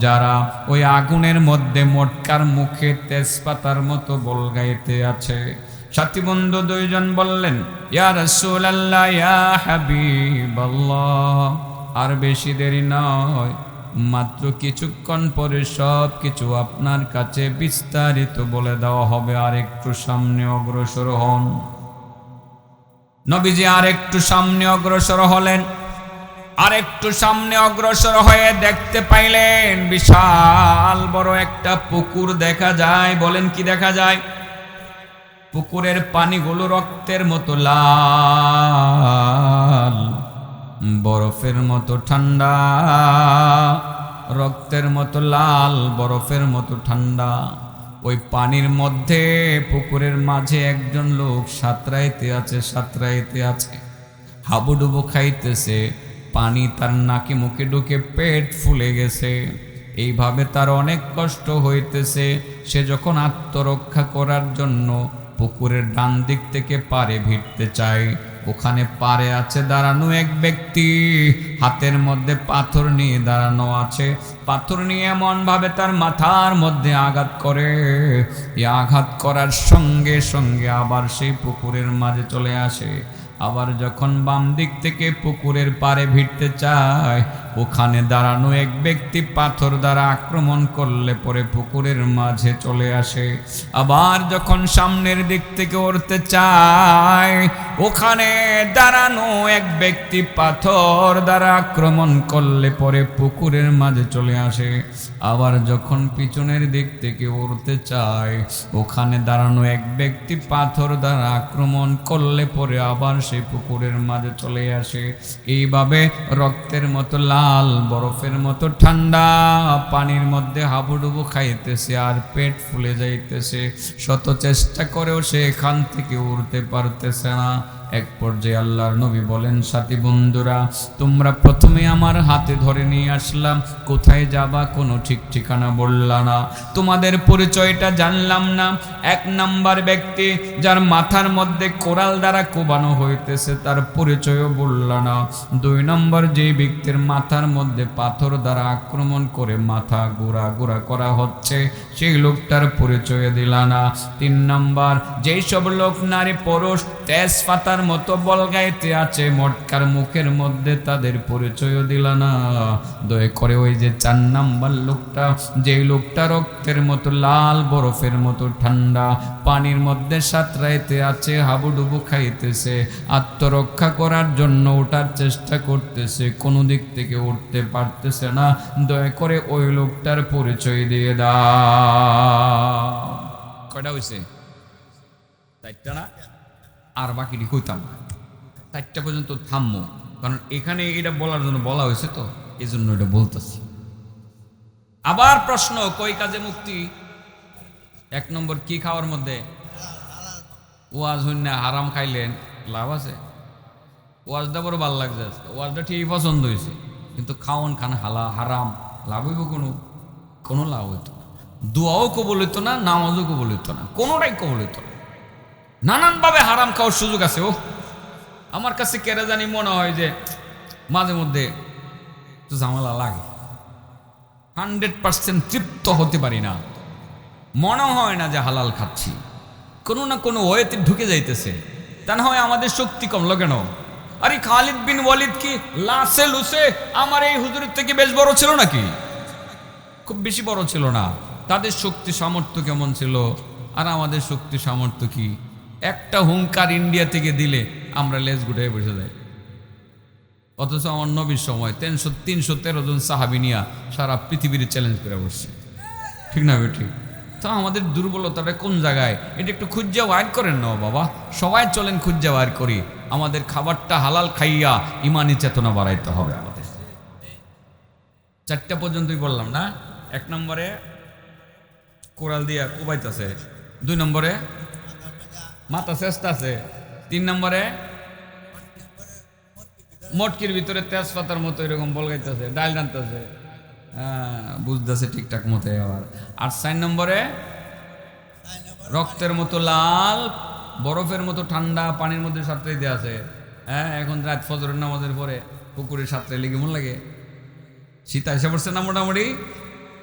যারা ওই আগুনের মধ্যে মটকার মুখে তেজপাতার মতো বলগাইতে আছে। সাথী বন্ধু 2 জন বললেন, ইয়া রাসূলুল্লাহ, ইয়া হাবিবাল্লাহ, আর বেশি দেরি নয়, মাত্র কিছুক্ষণ পরে সব কিছু আপনার কাছে বিস্তারিত বলে দেওয়া হবে, আর একটু সামনে অগ্রসর হন। নবীজি আর একটু সামনে অগ্রসর হলেন। আর একটু সামনে অগ্রসর হয়ে দেখতে পাইলেন বিশাল বড় একটা পুকুর দেখা যায়। বলেন, কি দেখা যায়? পুকুরের পানিগুলো রক্তের মতো লাল, বরফের মতো ঠান্ডা, রক্তের মতো লাল, বরফের মতো ঠান্ডা। ওই পানির মধ্যে পুকুরের মাঝে একজন লোক সাঁতরাইতে আছে, হাবুডুবু খাইতেছে। পানি তার নাকে মুখে ঢুকে পেট ফুলে গেছে। এইভাবে তার অনেক কষ্ট হইতেছে। সে যখন আত্মরক্ষা করার জন্য পুকুরের ডান দিক থেকে পারে ভিড়তে চায়, ওখানে পারে আছে দাঁড়ানো এক ব্যক্তি, হাতের মধ্যে পাথর নিয়ে দাঁড়ানো আছে। পাথর নিয়ে এমন ভাবে তার মাথার মধ্যে আঘাত করে, এই আঘাত করার সঙ্গে সঙ্গে আবার সেই পুকুরের মাঝে চলে আসে। আবার যখন বাম দিক থেকে পুকুরের পাড়ে ভিড়তে চায়, ওখানে দাঁড়ানো এক ব্যক্তি পাথর দ্বারা আক্রমণ করলে পরে পুকুরের মাঝে চলে আসে। আবার যখন সামনের দিক থেকে উঠতে চায়, ওখানে দাঁড়ানো এক ব্যক্তি পাথর দ্বারা আক্রমণ করলে পরে পুকুরের মাঝে চলে আসে। আবার যখন পিছনের দিক থেকে উঠতে চায়, ওখানে দাঁড়ানো এক ব্যক্তি পাথর দ্বারা আক্রমণ করলে পরে আবার সেই পুকুরের মাঝে চলে আসে। এইভাবে রক্তের মতো লাল, বরফের মতো ঠান্ডা পানির মধ্যে হাবুডুবু খাইতেছে আর পেট ফুলে যাইতেছে। শত চেষ্টা করেও সে এখান থেকে উঠতে পারতেছে না। এক পর্যায়ে আল্লাহর নবী বলেন, সাথী বন্ধুরা, তোমরা প্রথমে আমার হাতে ধরে নিয়ে আসলাম, কোথায় যাবা কোনো ঠিক ঠিকানা বললা না, তোমাদের পরিচয়টা জানলাম না। 1 নাম্বার ব্যক্তি যার মাথার মধ্যে কোরাল দ্বারা কোবানো হইতেছে, তার পরিচয়ও বললা না। 2 নম্বর যেই ব্যক্তির মাথার মধ্যে পাথর দ্বারা আক্রমণ করে মাথা গুড়া গুড়া করা হচ্ছে, সেই লোকটার পরিচয় দিলা না। 3 নম্বর যেই সব লোক নারী পুরুষ তেজপাতার মতো বলগাইতে আছে মটকার মুখের মধ্যে, তাদের পরিচয়ও দিলা না। দয়া করে ওই যে 4 নাম্বার লোকটা, যেই লোকটা রক্তের মতো লাল, বরফের মতো ঠান্ডা পানির মধ্যে সাঁতরাইতে আছে, হাবুডুবু খাইতেছে, আত্মরক্ষা করার জন্য ওঠার চেষ্টা করতেছে, কোনো দিক থেকে উঠতে পারতেছে না, দয়া করে ওই লোকটার পরিচয় দিয়ে দাও। কয়টা হয়েছে? 4টা না? আর বাকিটি কইতাম 4টা পর্যন্ত থামবো, কারণ এখানে এটা বলার জন্য বলা হয়েছে, তো এই জন্য এটা বলতেছি। আবার প্রশ্ন, কই কাজে মুক্তি? 1 নম্বর কি খাওয়ার মধ্যে? ওয়াজ হইনা হারাম খাইলেন, লাভ আছে? ওয়াজটা বড় ভালো লাগছে আজকে, ওয়াজটা ঠিকই পছন্দ হয়েছে, কিন্তু খাওয়ান খান হারাম, লাভ হইব কোনো লাভ হইতো না। দোয়াও কবুল হইতো না, নামাজও কবুল হইতো না, কোনোটাই কবুল হইতো না। নানানভাবে হারাম খাওয়ার সুযোগ আছে। আমার কাছে কেড়ে জানি মনে হয় যে মাঝে মধ্যে তো ঝামেলা লাগে, 100% তৃপ্ত হতে পারি না, মনে হয় না যে হালাল খাচ্ছি, কোনো না কোনো ওয়েতে ঢুকে যাইতেছে। তা না হয় আমাদের শক্তি কমলো কেন? আরে খালিদ বিন ওয়ালিদ কি লাসে লুসে আমার এই হুজুরের থেকে বেশ বড় ছিল নাকি? খুব বেশি বড় ছিল না। তাদের শক্তি সামর্থ্য কেমন ছিল আর আমাদের শক্তি সামর্থ্য কি? একটা হুঙ্কার ইন্ডিয়া থেকে দিলে আমরা লেজ গুটাই বসে যাই। অথচ আমার নবীর সময় 313 জন সাহাবী নিয়া সারা পৃথিবীর চ্যালেঞ্জ করে বসছে। ঠিক না? ঠিক। তো আমাদের দুর্বলতাটা কোন জায়গায়, এটা একটু খুঁজে ওয়ার করেন না বাবা, সবাই চলেন খুঁজে ওয়ার করি। আমাদের খাবারটা হালাল খাইয়া ইমানি চেতনা বাড়াইতে হবে আমাদের। 4টা পর্যন্তই বললাম না? 1 নম্বরে কোরাল দিয়া কোবাইতেছে, 2 নম্বরে মাথা চেষ্টা আছে, 3 নম্বরে মটকির ভিতরে তেজপাতার মতো এরকম বলগাইতেছে, ডাল টানতেছে, হ্যাঁ বুঝতেছে ঠিকঠাক মতো। আর 4 নম্বরে রক্তের মতো লাল, বরফের মতো ঠান্ডা পানির মধ্যে সাঁতরে দিয়ে আছে। হ্যাঁ, এখন রাত ফজরের নামাজের পরে পুকুরের সাঁতরে লেগে মন লাগে। শীত এসে পড়ছে না, মোটামুটি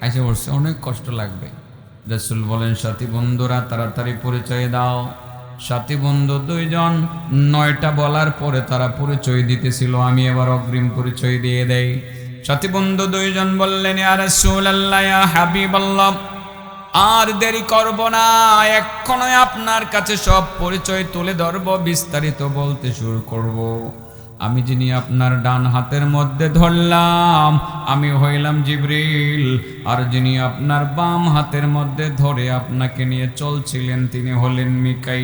এসে পড়ছে, অনেক কষ্ট লাগবে। রাসূল বলেন, সাথী বন্ধুরা তাড়াতাড়ি পরিচয় দাও। সাথী বন্ধু 2 জন, 9টা বলার পরে তারা পরিচয় দিতেছিল, আমি এবার অগ্রিম পরিচয় দিয়ে দেই। সাথী বন্ধু 2 জন বললেন, ইয়া রাসূলুল্লাহ, ইয়া হাবিবাল্লাহ, আর দেরি করব না, এক্ষণই আপনার কাছে সব পরিচয় তুলে ধরব, বিস্তারিত বলতে শুরু করব। আমি যিনি আপনার ডান হাতের মধ্যে ধরলাম, আমি হইলাম জিবরিল, আর যিনি আপনার বাম হাতের মধ্যে ধরে আপনাকে নিয়ে চলছিলেন তিনি হলেন মিকাইল।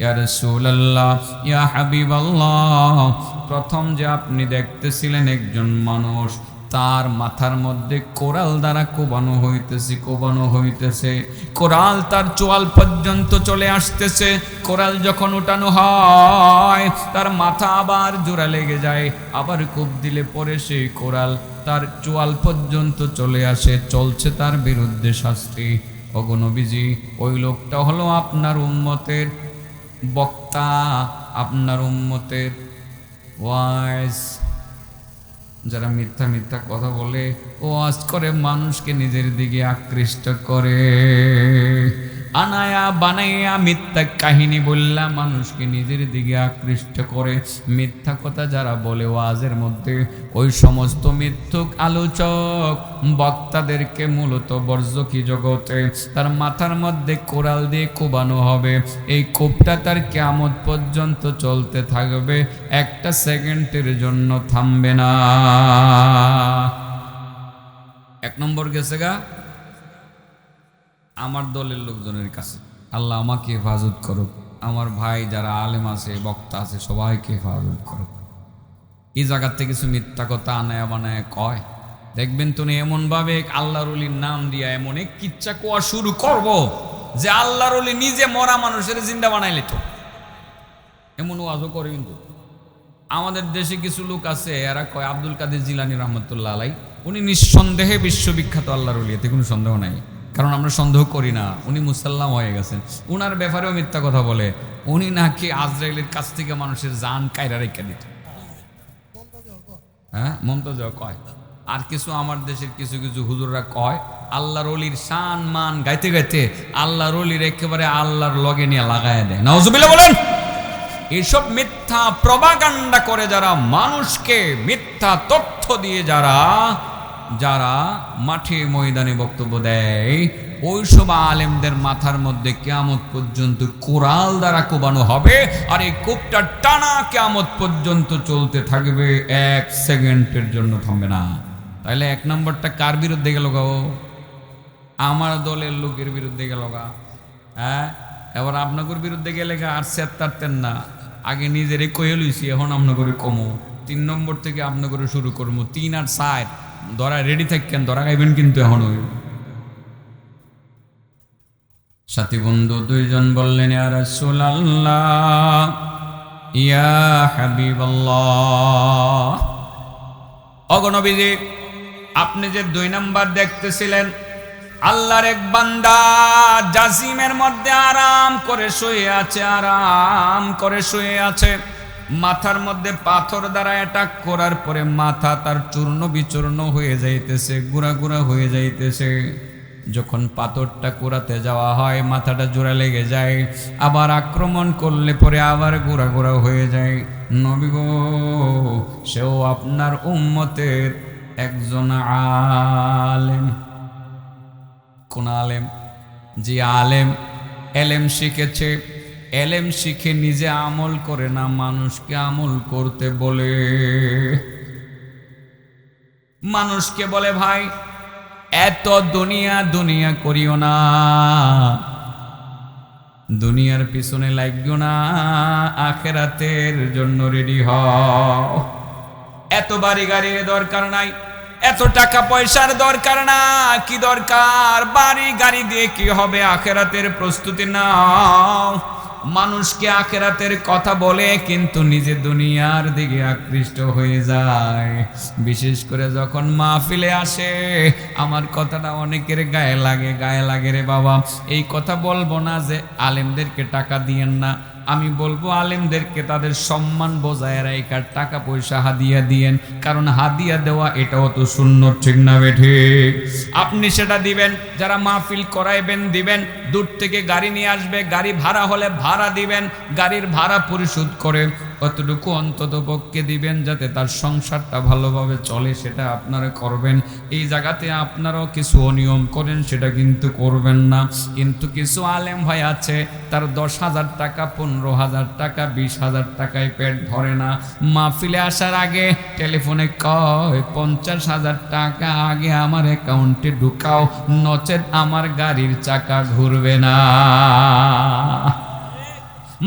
ইয়া রাসূলুল্লাহ, ইয়া হাবিবাল্লাহ, প্রথম যে আপনি দেখতেছিলেন একজন মানুষ, তার মাথার মধ্যে কোরাল দ্বারা কোবানো হইতেছে, কোরাল তার চোয়াল পর্যন্ত চলে আসতেছে। কোরাল যখন উঠানো হয় তার মাথা আবার জোড়া লেগে যায়, আবার কোপ দিলে পরে সেই কোরাল তার চোয়াল পর্যন্ত চলে আসে, চলছে তার বিরুদ্ধে শাস্তি। ওগো নবীজি, ওই লোকটা হলো আপনার উম্মতের বক্তা, আপনার উম্মতের ওয়াইজ। যারা মিথ্যা মিথ্যা কথা বলে, ওয়াজ করে, মানুষকে নিজের দিকে আকৃষ্ট করে, আনায়া বানাইয়া মিথ্যা কাহিনী বললা মানুষকে নিজের দিকে আকৃষ্ট করে। মিথ্যা কথা যারা বলে ওয়াজের মধ্যে, ওই সমস্ত মিথ্যুক আলোচক বক্তাদেরকে মূলত বর্জকি জগতে তার মাথার মধ্যে কোরাল দিয়ে কোবানো হবে। এই কোপটা তার কিয়ামত পর্যন্ত চলতে থাকবে, 1 সেকেন্ডের জন্য থামবে না। 1 নম্বর গেছে গা আমার দলের লোকজনের কাছে। আল্লাহ আমাকে হেফাজত করুক, আমার ভাই যারা আলেম আছে, বক্তা আছে, সবাইকে হেফাজত করুক। এই জায়গার থেকে কিছু মিথ্যা কথা আনায়া বানায় কয়, দেখবেন তুমি এমনভাবে আল্লাহর ওলির নাম দিয়া এমন এক কিচ্ছা কোয়া শুরু করব যে আল্লাহর ওলি নিজে মরা মানুষের জিন্দা বানাইলে তো এমন ওয়াজও করে। কিন্তু আমাদের দেশে কিছু লোক আছে, এরা কয় আব্দুল কাদের জিলানী রহমতুল্লাহ আলাই উনি নিঃসন্দেহে বিশ্ববিখ্যাত আল্লাহর ওলি, এতে কোনো সন্দেহ নাই, কারণ আমরা সন্দেহ করি না, উনি মুসাল্লাম হয়ে গেছেন। উনার ব্যাপারেও মিথ্যা কথা বলে, উনি নাকি আজরাইলের কাছ থেকে মানুষের জান কায়রা রেখে দিত। হ্যাঁ, মমতাজ কয়। আর কিছু আমার দেশের কিছু কিছু হুজুররা কয় আল্লাহর ওলির শান মান গাইতে গাইতে আল্লাহর ওলির একেবারে আল্লাহর লগে নিয়ে লাগায় দেয়। নাউজুবিল্লাহ বলেন। এইসব মিথ্যা প্রপাগান্ডা করে যারা মানুষকে মিথ্যা তথ্য দিয়ে যারা মাঠে ময়দানে বক্তব্য দেয়, ওইসব আলেমদের মাথার মধ্যে কিয়ামত পর্যন্ত কোরাল দ্বারা কোবানো হবে, আর এই কোপটা টানা কিয়ামত পর্যন্ত চলতে থাকবে, 1 সেকেন্ডের জন্য থামবে না। তাহলে 1 নম্বরটা কার বিরুদ্ধে গেল গো? আমার দলের লোকের বিরুদ্ধে গেল গা। হ্যাঁ, এবার আপনাদের বিরুদ্ধে গেলে আর সেট তারতেন না, আগে নিজেরে কয়ে লইছি, এখন আপনাদের কমো। 3 নম্বর থেকে আপনাদের শুরু করবো। 3 আর 4 ধরা রেডি থাকেন, ধরা খাইবেন কিন্তু এখন। ওই সাথী বন্ধু দুইজন বললেন, ইয়া রাসূলুল্লাহ, ইয়া হাবিবাল্লাহ। ওগো নবীজি, আপনি যে 2 নাম্বার দেখতেছিলেন, আল্লাহর এক বান্দা জাসিমের মধ্যে আরাম করে শুয়ে আছে, আরাম করে শুয়ে আছে। মাথার মধ্যে পাথর দ্বারা অ্যাটাক করার পরে মাথা তার চূর্ণ বিচূর্ণ হয়ে যাইতেছে, গুঁড়া গুঁড়া হয়ে যাইতেছে। যখন পাথরটা কুড়াতে যাওয়া হয়, মাথাটা জোড়া লেগে যায়, আবার আক্রমণ করলে পরে আবার গুঁড়া গুঁড়া হয়ে যায়। নবী গো, সেও আপনার উম্মতের একজন আলেম। কোন আলেম? যে আলেম এলেম শিখেছে, এলেম শিখে নিজে আমল করে না, মানুষকে আমল করতে বলে। মানুষকে বলে, ভাই এত দুনিয়া দুনিয়া করিও না, দুনিয়ার পিছনে লাগিও না, আখেরাতের জন্য রেডি হও। এত বাড়ি গাড়ির দরকার নাই, এত টাকা পয়সার দরকার না। কি দরকার? বাড়ি গাড়ি দিয়ে কি হবে? আখেরাতের প্রস্তুতি নাও। মানুষকে আখেরাতের কথা বলে কিন্তু নিজে দুনিয়ার দিকে আকৃষ্ট হয়ে যায়। বিশেষ করে যখন মাহফিলে আসে, আমার কথাটা অনেকের গায়ে লাগে, গায়ে লাগে রে বাবা। এই কথা বলবো না যে আলেমদেরকে টাকা দিয়েন না, আমি বলবো আলেমদেরকে তাদের সম্মান বজায় রাখার টাকা পয়সা হাদিয়া দিয়েন। কারণ হাদিয়া দেওয়া এটাও তো সুন্নত, ঠিক না বেঠে? আপনি সেটা দিবেন, যারা মাহফিল করাইবেন দিবেন, দূর থেকে গাড়ি নিয়ে আসবে, গাড়ি ভাড়া হলে ভাড়া দিবেন, গাড়ির ভাড়া পরিশোধ করে অতটুকু অন্তত পক্ষে দিবেন যাতে তার সংসারটা ভালোভাবে চলে, সেটা আপনারা করবেন। এই জায়গাতে আপনারাও কিছু অনিয়ম করেন, সেটা কিন্তু করবেন না। কিন্তু কিছু আলেম ভাই আছে, তার 10,000 টাকা, 15,000 টাকা, 20,000 টাকায় পেট ভরে না। মাহফিলে আসার আগে টেলিফোনে কয় 50,000 টাকা আগে আমার অ্যাকাউন্টে ঢুকাও, নচেত আমার গাড়ির চাকা ঘুরবে না।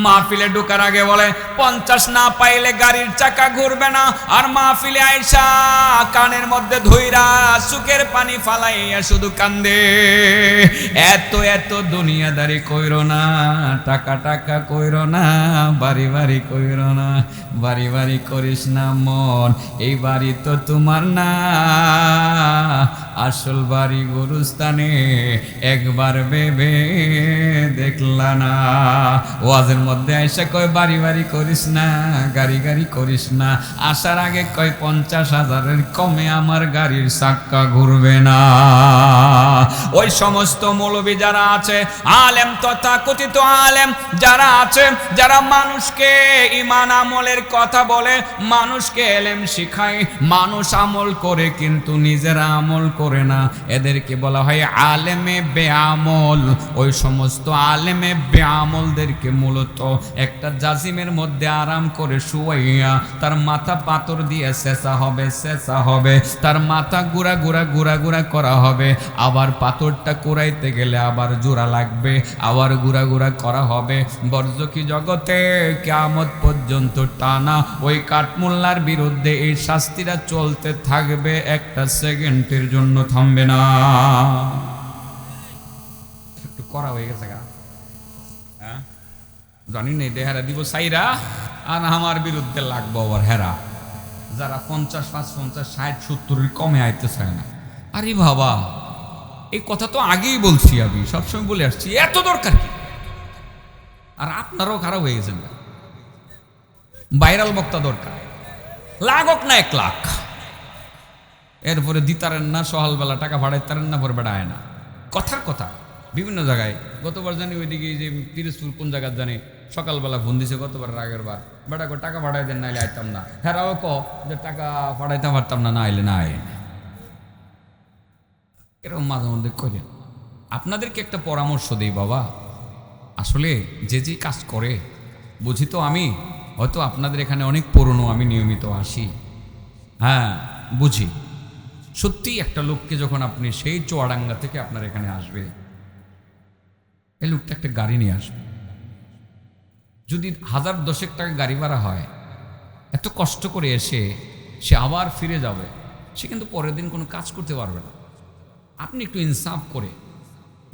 মাহফিলে ঢোকার আগে বলে 50 না পাইলে গাড়ির চাকা ঘুরবে না। আর মাহফিলে আইসা কানের মধ্যে ধইরা সুখের পানি ফালাইয়া শুধু কান্দে। এত এত দুনিয়াদারি কইরো না, টাকা টাকা কইরো না, বাড়ি বাড়ি কইরো না, বাড়ি বাড়ি করিস না মন, এই বাড়ি তো তোমার না, আসল বাড়ি গুরুস্থানে, একবার ভেবে দেখলা না। ওয়াজের মধ্যে আইসা কয় বাড়ি বাড়ি করিস না, গাড়ি গাড়ি করিস না, আসার আগে কয় 50,000-এর কমে আমার গাড়ির চাক্কা ঘুরবে না। ওই সমস্ত মৌলবী যারা আছে, আলেম তথা কথিত আলেম যারা আছে, যারা মানুষকে ঈমান আমলের কথা বলে, মানুষকে এলেম শিখায়, মানুষ আমল করে কিন্তু নিজেরা আমল করে না, এদেরকে বলা হয় আলেমে বেআমল। ওই সমস্ত আলেমে বেআমলদেরকে মূলত একটা জাজিমের মধ্যে আরাম করে শুয়াইয়া তার মাথা পাথর দিয়ে সেচা হবে, সেচা হবে, তার মাথা গুড়া গুড়া গুড়া গুড়া করা হবে। আবার পাথরটা কুড়াইতে গেলে আবার জোড়া লাগবে, আবার গুড়া গুড়া করা হবে। বরজকি জগতে কিয়ামত পর্যন্ত টানা ওই কাঠমোল্লার বিরুদ্ধে এই শাস্তিটা চলতে থাকবে, একটা সেকেন্ডের জন্য থামবে না। একটু করা হয়ে গেছে গা, হ্যাঁ জানি না, দেহারা দিব সাইরা আর আমার বিরুদ্ধে লাগবো আবার হেরা, যারা 50, 50, 60, 70 কমে আইতে চায় না। আরে বাবা, এই কথা তো আগেই বলছি, আমি সবসময় বলে আসছি, এত দরকার কি? আর আপনারাও খারাপ হয়ে গেছেন। ভাইরাল বক্তা দরকার, লাগক না 1 লাখ, এরপরে দিতারেন না, সকালবেলা টাকা ভাড়াইতারেন না, পরে বেড়ায় না। কথার কথা বিভিন্ন জায়গায়, গতবার জানি ওইদিকে যে পিরোজপুর কোন জায়গায় জানি সকালবেলা ফোন দিছে, গতবার আগের বার, বেটা করে টাকা ভাড়াই দেন, নাইলে আইতাম না। হেরাও ক যে টাকা ভাড়াইতে পারতাম না, না আইলে না আয়। এরকম মাঝে মধ্যে করেন। আপনাদেরকে একটা পরামর্শ দিই বাবা, আসলে যে যে কাজ করে, বুঝি তো আমি, হয়তো আপনাদের এখানে অনেক পুরনো, আমি নিয়মিত আসি, হ্যাঁ বুঝি। সত্যি একটা লোককে যখন আপনি সেই চুয়াডাঙ্গা থেকে আপনার এখানে আসবে, এই লোকটা একটা গাড়ি নিয়ে আসবে, যদি 1010 টাকা গাড়ি ভাড়া হয়, এত কষ্ট করে এসে সে আবার ফিরে যাবে, সে কিন্তু পরের দিন কোনো কাজ করতে পারবে না। আপনি একটু ইনসাফ করে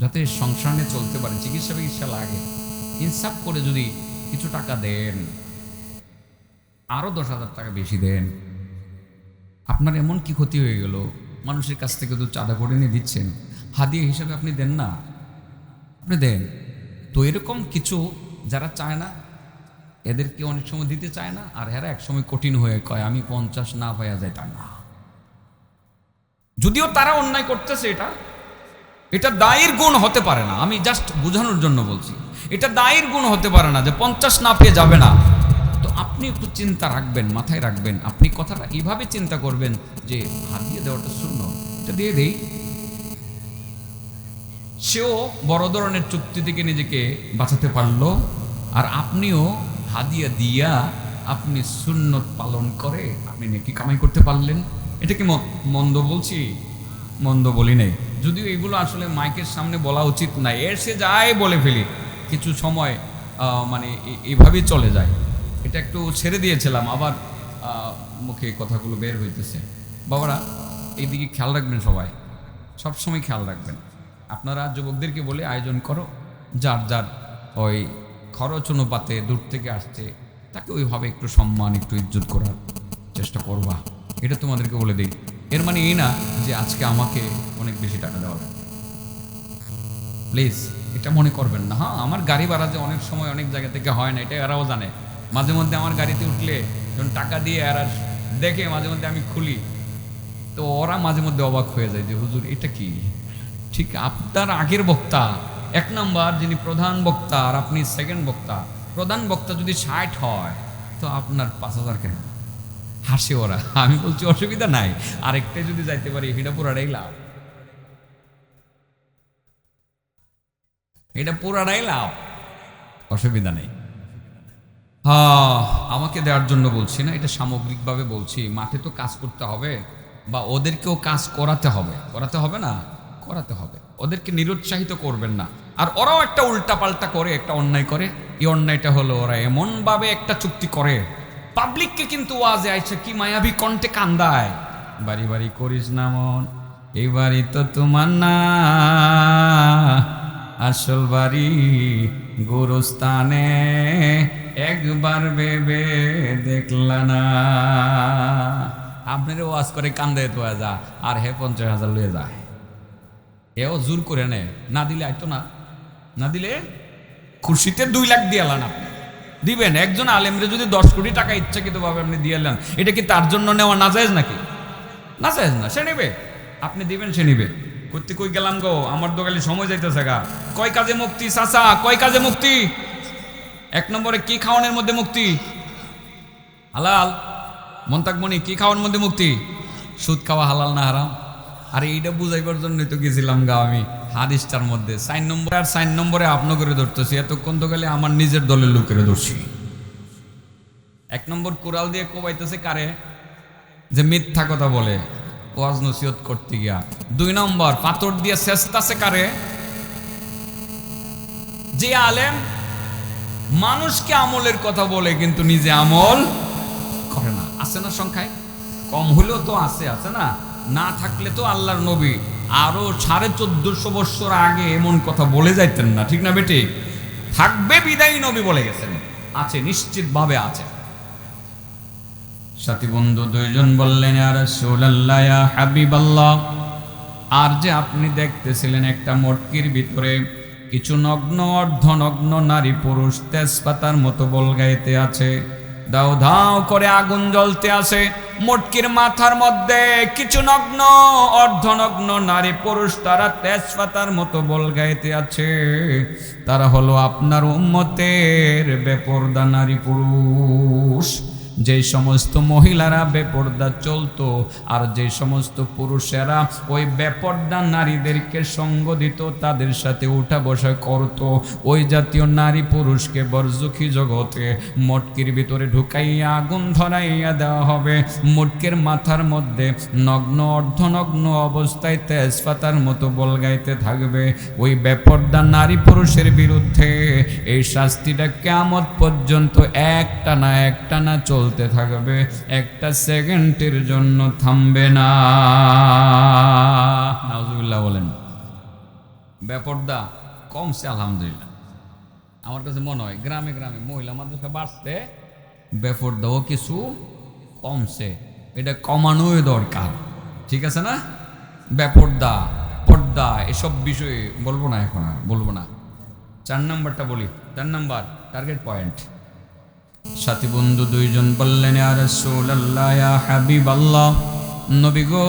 যাতে সংসার নিয়ে চলতে পারে, চিকিৎসা লাগে, ইনসাফ করে যদি কিছু টাকা দেন, আরো 10,000 টাকা বেশি দেন। আপনার এমন কি ক্ষতি হয়ে গেল? মানুষের কাছ থেকে তো চাঁদা করে নিয়ে দিচ্ছেন, হাদিয়া হিসাবে আপনি দেন না, আপনি দেন। তো এরকম কিছু যারা চায় না, এদেরকে অনেক সময় দিতে চায় না, আর এরা এক সময় কঠিন হয়ে কয় আমি 50 না হয়ে যায়, তা না। যদিও তারা অন্যায় করতেছে, এটা দায়ের গুণ হতে পারে না, আমি জাস্ট বোঝানোর জন্য বলছি, এটা দায়ের গুণ হতে পারে না যে 50 না পেয়ে যাবে না। তো আপনি একটু চিন্তা রাখবেন, মাথায় রাখবেন, আপনি কথাটা এইভাবে চিন্তা করবেন যে হাদিয়া দেওয়াটা সুন্নাত, এটা দিয়ে দেই। সেও বড় ধরনের চুক্তি থেকে নিজেকে বাঁচাতে পারলো, আর আপনিও হাদিয়া দিয়া আপনি সুন্নত পালন করে আপনি নেকি কামাই করতে পারলেন। এটা কি মন্দ বলছি? মন্দ বলি নাই, যদিও এগুলো আসলে মাইকের সামনে বলা উচিত নাই, এসে যায় বলে ফেলি, কিছু সময় মানে এইভাবেই চলে যায়। এটা একটু ছেড়ে দিয়েছিলাম, আবার মুখে কথাগুলো বের হইতেছে। বাবারা এইদিকে খেয়াল রাখবেন, সবাই সবসময় খেয়াল রাখবেন। আপনারা যুবকদেরকে বলে আয়োজন করো, যার যার ওই খরচ অনুপাতে দূর থেকে আসছে তাকে ওইভাবে একটু সম্মান, একটু ইজ্জত করার চেষ্টা করবা, এটা তোমাদেরকে বলে দিই। এর মানে এই না যে আজকে আমাকে অনেক বেশি টাকা দেওয়া হবে, প্লিজ এটা মনে করবেন না। হ্যাঁ, আমার গাড়ি ভাড়া যে অনেক সময় অনেক জায়গা থেকে হয় না, এটা এরাও জানে। মাঝে মধ্যে আমার গাড়িতে উঠলে যখন টাকা দিয়ে এরা দেখে, মাঝে মধ্যে আমি খুলি, তো ওরা মাঝে মধ্যে অবাক হয়ে যায় যে হুজুর এটা কি। ঠিক আপনার আগের বক্তা 1 নাম্বার, যিনি প্রধান বক্তা, আর আপনি সেকেন্ড বক্তা। প্রধান বক্তা যদি 60 হয় তো আপনার 5,000 কেন? হাসে ওরা। আমি বলছি অসুবিধা নাই, আরেকটাই যদি যাইতে পারি এটা পুরাটাই লাভ, এটা পুরাটাই লাভ, অসুবিধা নেই। হ্যাঁ, আমাকে দেওয়ার জন্য বলছি না, এটা সামগ্রিকভাবে বলছি। মাঠে তো কাজ করতে হবে, বা ওদেরকেও কাজ করাতে হবে, করাতে হবে না, করাতে হবে। ওদেরকে নিরুৎসাহিত করবেন না। আর ওরাও একটা উল্টা পাল্টা করে, একটা অন্যায় করে। এই অন্যায়টা হলো ওরা এমনভাবে একটা চুক্তি করে, পাবলিককে কিন্তু ওয়াজে আইছে কি মায়াবী কণ্ঠে কান্দায়, বাড়ি বাড়ি করিস না মন, এই বাড়ি তো তোমার না, আসল বাড়ি গোরস্থানে, একবার ভেবে দেখলা না। আপনার ওয়াজ করে কান্দে তো যা, আর হে 50,000 লয়ে যায়, এও জোর করে নেয়। না দিলে আইতো না, না দিলে খুশিতে 2 লাখ দিয়ে এলেন, আপনি দিবেন। একজন আলেমরে যদি 10 কোটি টাকা ইচ্ছাকৃত ভাবে আপনি দিয়ে এলেন, এটা কি তার জন্য নেওয়া নাজায়েজ নাকি? নাজায়েজ না, সে নেবে, আপনি দিবেন, সে নিবে। করতে কই গেলাম গো, আমার দোকানে সময় যাইতেছে গা। কয় কাজে মুক্তি চাচা, কয় কাজে মুক্তি? 1 নম্বরে কি খাওয়ানোর মধ্যে মুক্তি? হালাল। মন্তাকমণি কি খাওয়ার মধ্যে মুক্তি? সুদ খাওয়া হালাল না হারাম? আরে এইটা বুঝাইবার জন্যই তো গেছিলাম গা আমি হাদিসটার মধ্যে। 4 নম্বর আর 4 নম্বরে আপন করে ধরতেছি, এতক্ষণ তো গেলে আমার নিজের দলের লোকের ধরছি। 1 নম্বর কোরাল দিয়ে কোবাইতেছে কারে? যে মিথ্যা কথা বলে ওয়াজ নসিহত করতে গিয়া। 2 নম্বর পাথর দিয়ে চেষ্টাছে কারে? যে আলেম মানুষকে আমলের কথা বলে কিন্তু নিজে আমল করে না। আছে না সংখ্যায়? কম হলেও তো আছে, আছে না? না থাকলে তো আল্লাহর নবী আরো 1450 বছর আগে এমন কথা বলে যাইতেন না, ঠিক না বেটি? থাকবে বিদায়ী নবী বলে গেছেন, আছে, নিশ্চিত ভাবে আছে। সাথী বন্ধু 2 জন বললেন, ইয়া রাসূলুল্লাহ, ইয়া হাবিবাল্লাহ, আর যে আপনি দেখতেছিলেন একটা মটকির ভিতরে কিছু নগ্ন অর্ধনগ্ন নারী পুরুষ তেজপাতার মতো বল গাইতে আছে, দাও দাও করে আগুন জ্বলতে আছে। মটকির মাথার মধ্যে কিছু নগ্ন অর্ধনগ্ন নারী পুরুষ, তারা তেজপাতার মতো বল গাইতে আছে। তারা হলো আপনার উম্মতের বেপরদা নারী পুরুষ। যে সমস্ত মহিলারা বেপর্দা চলতো, আর যে সমস্ত পুরুষেরা ওই বেপর্দা নারীদেরকে সঙ্গ দিত, তাদের সাথে উঠা বসা করত, ওই জাতীয় নারী পুরুষকে বরজুখী জগতে মটকির ভিতরে ঢুকাইয়া আগুন ধরাইয়া দেওয়া হবে। মটকির মাথার মধ্যে নগ্ন অর্ধনগ্ন অবস্থায় তেজপাতার মতো বল গাইতে থাকবে। ওই বেপর্দা নারী পুরুষের বিরুদ্ধে এই শাস্তিটা কিয়ামত পর্যন্ত একটানা চলতে থাকবে, একটা সেকেন্ডের জন্য থামবে না। নাউজুবিল্লাহ বলেন। বেপর্দা কমছে আলহামদুলিল্লাহ। আমার কাছে মনে হয় গ্রামে গ্রামে মহিলা মাদ্রাসা বাড়ছে, বেপর্দাও কিছু কমছে। এটা কমানোই দরকার, ঠিক আছে না? বেপর্দা, পর্দা এসব বিষয়ে বলবো না, এখন আর বলবো না। 4 নাম্বারটা বলি। 4 নাম্বার টার্গেট পয়েন্ট। সাথী বন্ধু দুইজন বললেন, ইয়া রাসূলুল্লাহ, ইয়া হাবিবাল্লাহ, নবী গো,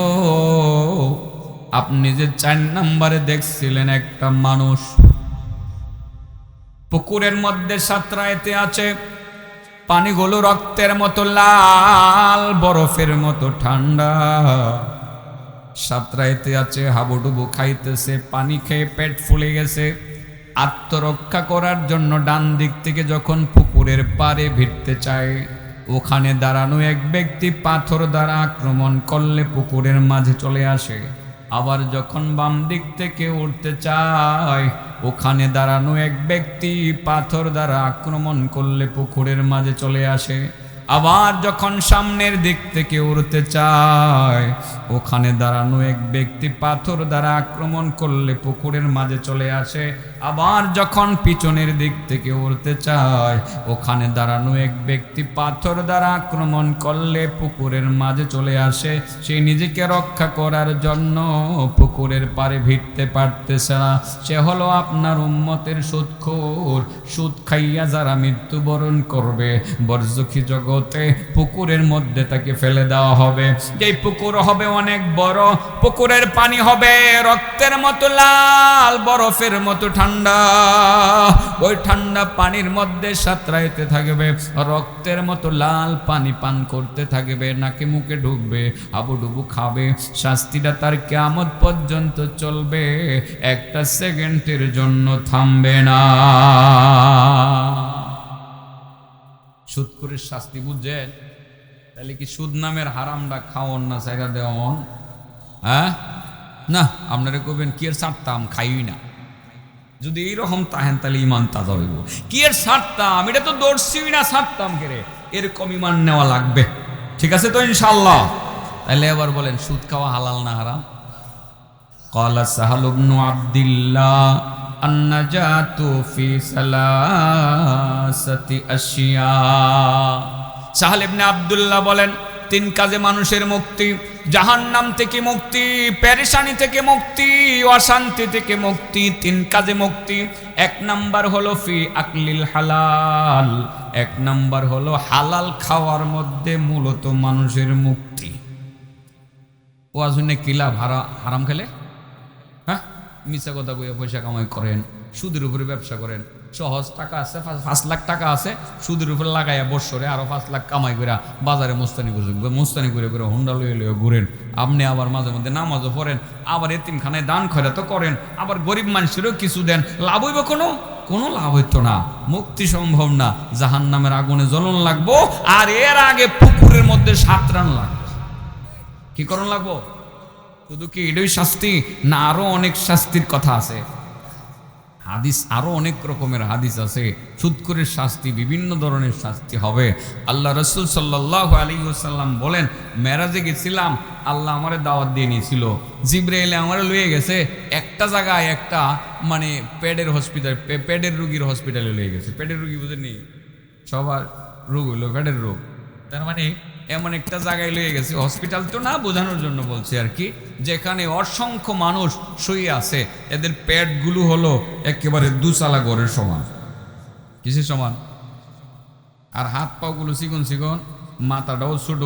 আপনি যে 4 নাম্বারে দেখছিলেন একটা মানুষ পুকুরের মধ্যে সাঁতরাইতে আছে, পানিগুলো রক্তের মতো লাল, বরফের মতো ঠান্ডা, সাঁতরাইতে আছে, হাবুডুবু খাইতেছে, পানি খেয়ে পেট ফুলে গেছে। আত্মরক্ষা করার জন্য ডান দিক থেকে যখন পুকুরের পাড়ে ভিড়তে চায়, ওখানে দাঁড়ানো এক ব্যক্তি পাথর দ্বারা আক্রমণ করলে পুকুরের মাঝে চলে আসে। আবার যখন বাম দিক থেকে উঠতে চায়, ওখানে দাঁড়ানো এক ব্যক্তি পাথর দ্বারা আক্রমণ করলে পুকুরের মাঝে চলে আসে। আবার যখন সামনের দিক থেকে উড়তে চায়, ওখানে দাঁড়ানো এক ব্যক্তি পাথর দ্বারা আক্রমণ করলে পুকুরের মাঝে চলে আসে। আবার যখন পিছনের দিক থেকে উড়তে চায়, ওখানে দাঁড়ানো এক ব্যক্তি পাথর দ্বারা আক্রমণ করলে পুকুরের মাঝে চলে আসে। সে নিজেকে রক্ষা করার জন্য পুকুরের পাড়ে ভিড়তে পারতেছে না। সে হলো আপনার উম্মতের সুদখোর। সুদ খাইয়া যারা মৃত্যুবরণ করবে, বরজখী জগতে পুকুরের মধ্যে তাকে ফেলে দেওয়া হবে। যেই পুকুর হবে অনেক বড়, পুকুরের পানি হবে রক্তের মতো লাল, বরফের মতো ঠান্ডা। ওই ঠান্ডা পানির মধ্যে সাঁতরাইতে থাকবে, রক্তের মতো লাল পানি পান করতে থাকবে, নাকে মুখে ঢুকবে, হাবুডুবু খাবে। শাস্তিটা তার কিয়ামত পর্যন্ত চলবে, একটা সেকেন্ডের জন্য থামবে না। সুদখোরের শাস্তি বুঝছেন? তাহলে কি সুদ নামের হারামটা খাওয়ন না জায়গা দেওয়ন? হ্যাঁ না, আপনারা কবেন কি এর ছাড়তাম, খাইই না। যদি এইরকম তাহেন তাহলে ইমান তাজা হইব। কি এর ছাড়তাম, এটা তো দর্শিই না, ছাড়তাম কেরে, এরকম ইমান নেওয়া লাগবে। ঠিক আছে তো ইনশাআল্লাহ? তাহলে এবার বলেন, সুদ খাওয়া হালাল না হারাম? ক্বালা সাহাল ইবনু আব্দুল্লাহ, আন-নাজাতু ফি সালাসাতি আশিয়া। সাহাল ইবনে আব্দুল্লাহ বলেন, 3 কাজে মানুষের মুক্তি। জাহান্নাম থেকে মুক্তি, পেরেশানি থেকে মুক্তি, অশান্তি থেকে মুক্তি। 3 কাজে মুক্তি। 1 নাম্বার হলো ফি আকলিল হালাল। 1 নাম্বার হলো হালাল খাওয়ার মধ্যে মূলত মানুষের মুক্তি। ও আসলে কি লাভ হারাম খেলে? হ্যাঁ, মিছা কথা বইয়া পয়সা কামাই করেন, সুদের উপরে ব্যবসা করেন, সহজ টাকা আছে, 5 লাখ টাকা আছে, সুদের উপরে লাগাইয়া বৎসরে আরো 5 লাখ কামাই করে বাজারে মোস্তানি করে হুন্ডা লইয়া ঘুরেন। আপনি আবার মাঝে মধ্যে নামাজও পড়েন, আবার এতিমখানায় দান খয়রাতও করেন, আবার গরিব মানুষেরও কিছু দেন। লাভ হইব? কোনো লাভ হইতো না। মুক্তি সম্ভব না। জাহান্নামের আগুনে জ্বলন লাগবো, আর এর আগে পুকুরের মধ্যে সাঁতরান লাগবে। কি করণ লাগবো? শুধু কি এটাই শাস্তি, না আরো অনেক শাস্তির কথা আছে? হাদিস আরো অনেক রকমের হাদিস আছে। সুদখোরের শাস্তি, বিভিন্ন ধরনের শাস্তি হবে। আল্লাহ রাসূল সাল্লাল্লাহু আলাইহি ওয়াসাল্লাম বলেন, মেরাজে গেছিলাম, আল্লাহ আমারে দাওয়াত দিয়ে নিয়েছিল। জিবরাইল আমারে লয়ে গেছে একটা জায়গায়, একটা মানে পেটের হসপিটাল, পেটের রোগীর হসপিটালে লয়ে গেছে। পেটের রোগী বুঝেননি? সবার রোগ হইলো পেটের রোগ। তার মানে এমন একটা জায়গায় লয়ে গেছে, হসপিটাল তো না, বোঝানোর জন্য বলছি আর কি, যেখানে অসংখ্য মানুষ শুয়ে আছে। এদের পেটগুলো হলো একেবারে 2 চালা ঘরের সমান। কিসের সমান? আর হাত পাগুলো চিকন চিকন, মাথাটাও ছোট,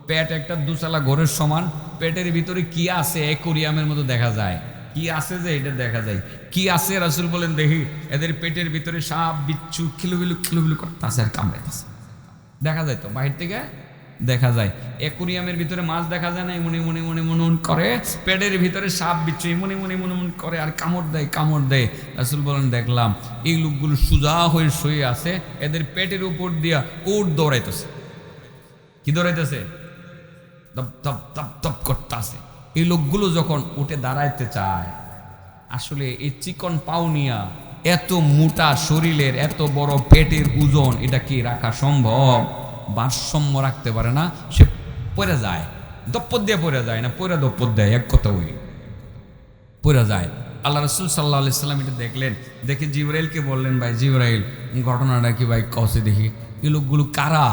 পেট একটা 2 চালা ঘরের সমান। পেটের ভিতরে কি আছে অ্যাকোরিয়ামের মতো দেখা যায়। কি আছে যে এটা দেখা যায়? কি আছে? রাসূল বলেন, দেখি এদের পেটের ভিতরে সাপ বিচ্ছু খিলুবিলু করতেছে আর কামড়াইতেছে। দেখা যায় তো, বাহির থেকে দেখা যায়। অ্যাকোরিয়ামের ভিতরে মাছ দেখা যায় না, এমন করে। পেটের ভিতরে সাপ বিচ্ছু এমন করে আর কামড় দেয়। রাসূল বলেন, দেখলাম এই লোকগুলো সোজা হয়ে শুয়ে আছে, এদের পেটের উপর দিয়া উট দৌড়াইতেছে। কি দৌড়াইতেছে? দপ দপ দপ দপ করতেছে। এই লোকগুলো যখন উঠে দাঁড়াইতে চায়, আসলে এই চিকন পাউনিয়া, এত মোটা শরীরের, এত বড় পেটের ওজন, এটা কি রাখা সম্ভব? ভারসাম্য রাখতে পারে না, সে পড়ে যায়। দপ্পর দিয়ে পড়ে যায় না, পড়ে দপ্পর দেয়, এক কথা ওই পড়ে যায়। আল্লাহ রাসূল সাল্লাল্লাহু আলাইহি সাল্লাম এটা দেখলেন, দেখে জিবরাইলকে বললেন, ভাই জিবরাইল, ঘটনাটা কি ভাই কসে দেখি, এই লোকগুলো কারা,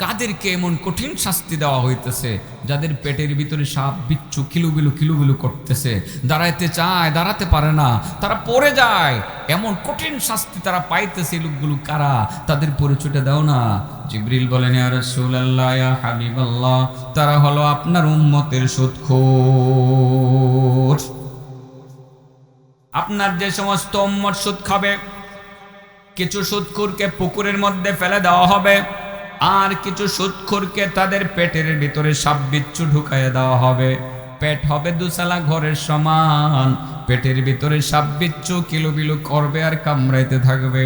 কাদেরকে এমন কঠিন শাস্তি দেওয়া হইতেছে, যাদের পেটের ভিতরে সাপ বিচ্ছু কিলুবিলু করতেছে, দাঁড়াইতে চায় দাঁড়াতে পারে না, তারা পড়ে যায়, এমন কঠিন শাস্তি তারা পাইতেছে, এই লোকগুলো কারা, তাদের পরিচয়টা দাও না। জিবরিল বলেন, ইয়া রাসূলুল্লাহ, ইয়া হাবিবাল্লাহ, তারা হলো আপনার উম্মতের সুদখোর। আপনার যে সমস্ত উম্মত সুদ খাবে, কিছু সুদখোরকে পুকুরের মধ্যে ফেলে দেওয়া হবে, আর কিছু সুদখোরকে তাদের পেটের ভিতরে সাপ বিচ্ছু ঢুকাইয়ে দেওয়া হবে। পেট হবে দুসালা ঘরের সমান, পেটের ভিতরে সাপ বিচ্ছু কিলুবিলু করবে আর কামড়াইতে থাকবে,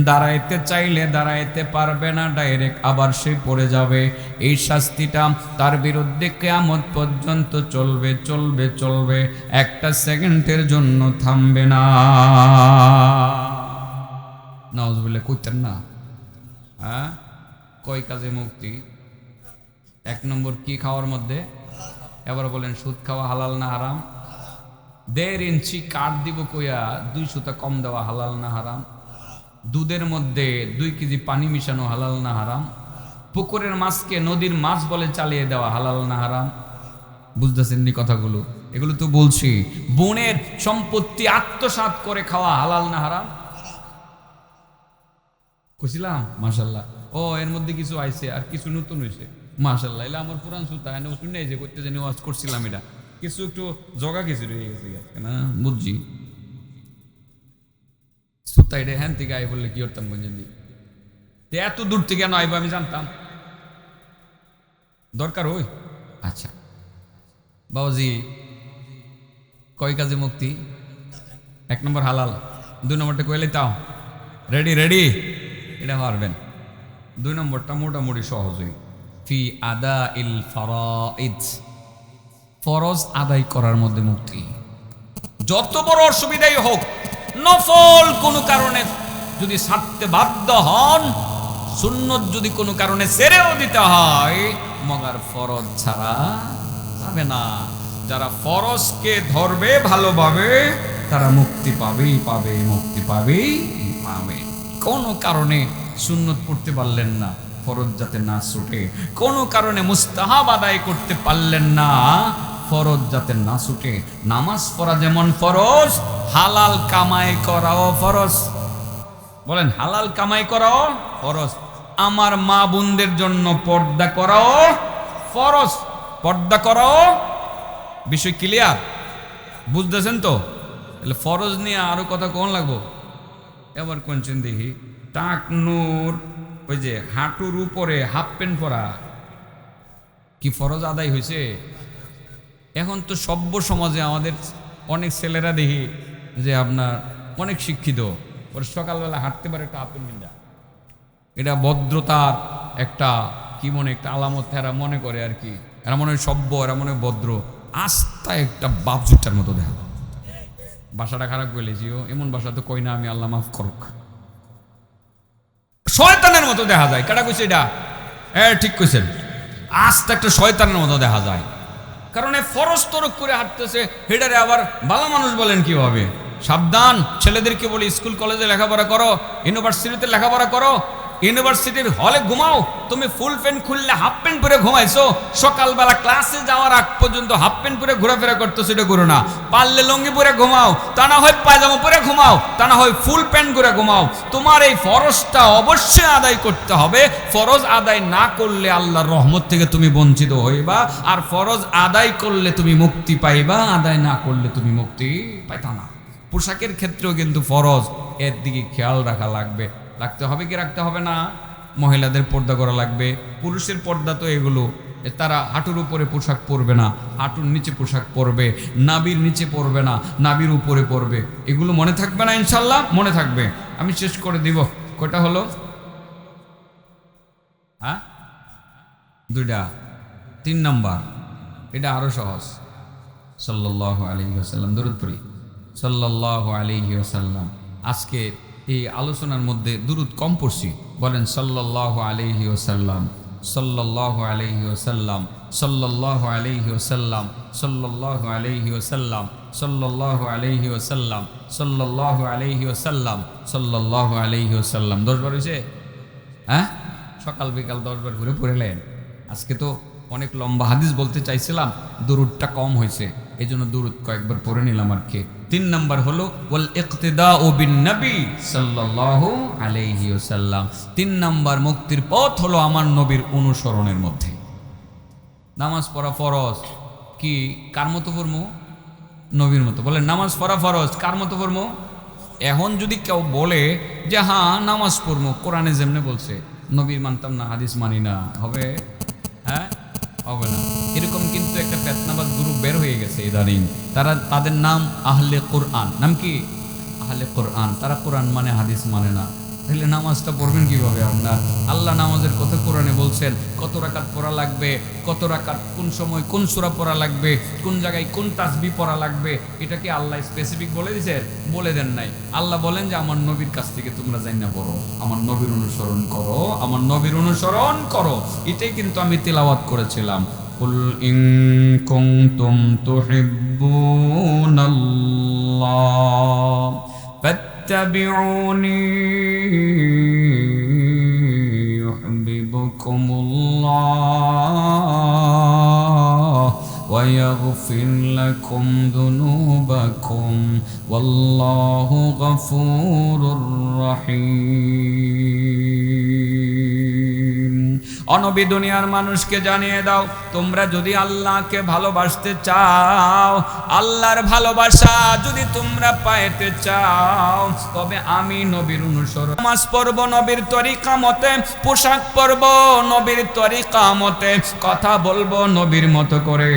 দাঁড়াইতে চাইলে দাঁড়াইতে পারবে না, ডাইরেক্ট আবার সে পড়ে যাবে। এই শাস্তিটা তার বিরুদ্ধে কিয়ামত পর্যন্ত চলবে চলবে চলবে, একটা সেকেন্ডের জন্য থামবে না। নাউজুবিল্লাহ কইতেন না? হ্যাঁ, কয় কাজে মুক্তি? 1 নম্বর কি খাওয়ার মধ্যে? এবার বলেন সুদ খাওয়া হালাল না হারাম? 1.5 ইঞ্চি কাঠ দিব কইয়া 2 সুতা কম দেওয়া হালাল না হারাম? দুধের মধ্যে 2 কেজি পানি মিশানো হালাল না হারাম? পুকুরের মাছকে নদীর মাছ বলে চালিয়ে দেওয়া হালাল না হারাম? বুঝতেছেন নি কথাগুলো? এগুলো তো বলছি। বোনের সম্পত্তি আত্মসাৎ করে খাওয়া হালাল না হারাম? কইছিলাম মাশাআল্লাহ। ও এর মধ্যে কিছু আইছে আর কিছু নতুন হইছে মাশাআল্লাহ। এলা আমার পুরান সুতা এনে শুনে যে করতে জানি ওয়াজ করছিলাম, এটা কিছু একটু জগা কিছু রয়ে গেছে না, বুঝছি। সুতা এটা হ্যান থেকে আই বললে কি করতাম বুঝলি, এত দূর থেকে কেন আইব আমি জানতাম, দরকার হই। আচ্ছা বাবাজি, কয় কাজে মুক্তি? 1 নম্বর হালাল, 2 নম্বরটা কইলে তাও রেডি রেডি, এটা পারবেন। 2 নম্বরটা মোটামুটি সহজই, ফি আদা ইল ফরাইদ, ফরজ আদায় করার মধ্যে মুক্তি। যত বড় অসুবিধাই হোক, নফল কোনো কারণে যদি ছাড়তে বাধ্য হন, সুন্নত যদি কোনো কারণে ছেড়েও দিতে হয়, মগার ফরজ ছাড়া যাবে না। যারা ফরজকে ধরবে ভালোভাবে, তারা মুক্তি পাবেই পাবে, মুক্তি পাবেই পাবে। কোনো কারণে সুন্নত পড়তে পারলেন না, ফরজ যাতে না ছুটে, কোনো কারণে মুস্তাহাব আদায় করতে পারলেন না, ফরজ যাতে না ছুটে। নামাজ পড়া যেমন ফরজ, হালাল কামাই করাও ফরজ। বলেন হালাল কামাই করাও ফরজ। আমার মা বোনদের জন্য পর্দা করাও ফরজ, পর্দা করাও। বিষয় ক্লিয়ার? বুঝতেছেন তো? তাহলে ফরজ নিয়ে আরো কথা কোন লাগবো? এবার কোনছেন দেখি, টাকনুর ওই যে হাঁটুর উপরে হাফ প্যান্ট পরা কি ফরজ আদায় হয়েছে? এখন তো সভ্য সমাজে আমাদের অনেক ছেলেরা দেখি যে আপনার অনেক শিক্ষিত, ওরা সকালবেলা হাঁটতে পারে একটা হাফ প্যান্ট কিনা, এটা ভদ্রতার একটা কি মনে একটা আলামত এরা মনে করে আর কি। এরা মনে হয় সভ্য, এরা মনে হয় ভদ্র। আস্থা একটা বাপজুটার মতো দেখা। বাসাটা খারাপ বলেছিও, এমন বাসা তো কই না আমি, আল্লাহ মাফ করুক। শয়তানের মতো দেখা যায়। কাটা কইছে এটা? ঠিক কইছেন, আস্তে একটা শয়তানের মতো দেখা যায়। কারণ ফরজ তরক করে হাঁটতেছে, হেডারে আবার ভালো মানুষ বলেন কিভাবে? সাবধান, ছেলেদেরকে বলি স্কুল কলেজে লেখাপড়া করো, ইউনিভার্সিটিতে লেখাপড়া করো, ইউনিভার্সিটির হলে ঘুমাও। তুমি ফুল প্যান্ট খুললে হাফ প্যান্ট পরে ঘুমাইছো, সকালবেলা ক্লাসে যাওয়ার আগ পর্যন্ত হাফ প্যান্ট পরে ঘোরাফেরা করতেছো, এটা করো না। পারলে লঙ্গি পরে ঘুমাও, তা না হয় পায়জামা পরে ঘুমাও, তা না হয় ফুল প্যান্ট পরে ঘুমাও। তোমার এই ফরজটা অবশ্যই আদায় করতে হবে। ফরজ আদায় না করলে আল্লাহর রহমত থেকে তুমি বঞ্চিত হইবা, আর ফরজ আদায় করলে তুমি মুক্তি পাইবা, আদায় না করলে তুমি মুক্তি পাইতা না। পোশাকের ক্ষেত্রেও কিন্তু ফরজ, এর দিকে খেয়াল রাখা লাগবে। রাখতে হবে কি রাখতে হবে না? মহিলাদের পর্দা করা লাগবে। পুরুষের পর্দা তো এগুলো, তারা হাঁটুর উপরে পোশাক পরবে না, হাঁটুর নিচে পোশাক পরবে, নাবির নিচে পরবে না, নাবির উপরে পরবে। এগুলো মনে থাকবে না? ইনশাল্লাহ মনে থাকবে। আমি শেষ করে দিব। কয়টা হলো? হ্যাঁ, 2টা। 3 নাম্বার, এটা আরো সহজ। সাল্লাল্লাহু আলাইহি ওয়াসাল্লাম দরুদ পড়ি। সাল্লাল্লাহু আলাইহি ওয়াসাল্লাম। আজকে এই আলোচনার মধ্যে দুরুদ কম পড়ছি, বলেন সাল্লাল্লাহু আলাইহি ওয়াসাল্লাম, সাল্লাল্লাহু আলাইহি ওয়াসাল্লাম, সাল্লাল্লাহু আলাইহি ওয়াসাল্লাম, সাল্লাল্লাহু আলাইহি ওয়াসাল্লাম, সাল্লাল্লাহু আলাইহি ওয়াসাল্লাম, সাল্লাল্লাহু আলাইহি ওয়াসাল্লাম, সাল্লাল্লাহু আলাইহি ওয়াসাল্লাম। 10 বার হয়েছে? হ্যাঁ, সকাল বিকাল 10 বার ঘুরে পড়লেন। আজকে তো অনেক লম্বা হাদিস বলতে চাইছিলাম, দুরুদটা কম হয়েছে, এই জন্য দুরুদ কয়েকবার পড়ে নিলাম আর কি। 3 নম্বর হলো ওয়াল ইক্তিদাউ বিন নবী সাল্লাল্লাহু আলাইহি ওয়াসাল্লাম। 3 নম্বর মুক্তির পথ হলো আমার নবীর অনুসরণের মধ্যে। নামাজ পড়া ফরজ, কি কার মতো পড়মু? নবীর মতো। বলেন নামাজ পড়া ফরজ, কার মতো পড়মু? এখন যদি কেউ বলে যে হ্যাঁ নামাজ পড়মু, কোরআনে যেমনে বলছে, নবীর মানতাম না, হাদিস মানি না, হবে? হ্যাঁ, হবে না। এরকম কিন্তু একটা ফেতনাবাদ গ্রুপ বের হয়ে গেছে ইদানিং। তাদের নাম আহলে কোরআন। নাম কি? আহলে কোরআন। তারা কোরআন মানে, হাদিস মানে না। তাহলে নামাজটা পড়বেন কিভাবে আপনার? আল্লাহ নামাজের কথা কোরআনে বলছেন, কত রাকাত পড়া লাগবে, কত রাকাত কোন সময় কোন সূরা পড়া লাগবে, কোন জায়গায় কোন তাসবিহ পড়া লাগবে, এটা কি আল্লাহ স্পেসিফিক বলে দিয়েছেন? বলে দেন নাই। আল্লাহ বলেন যে আমার নবীর কাছ থেকে তোমরা জাইনা পড়ো, আমার নবীর অনুসরণ করো, আমার নবীর অনুসরণ করো। এটাই কিন্তু আমি তিলাওয়াত করেছিলাম। কুল ইন কুনতুম তুহিব্বুনাল্লাহ فاتبعوني يحببكم الله ويغفر لكم ذنوبكم والله غفور رحيم। অনবী দুনিয়ার মানুষকে জানিয়ে দাও, তোমরা যদি আল্লাহকে ভালোবাসতে চাও, আল্লাহর ভালোবাসা যদি তোমরা পাইতে চাও, তবে আমি নবীর অনুসরণ, নামাজ পড়ব নবীর তরিকা মতে, পোশাক পরব নবীর তরিকা মতে, কথা বলবো নবীর মতো করে,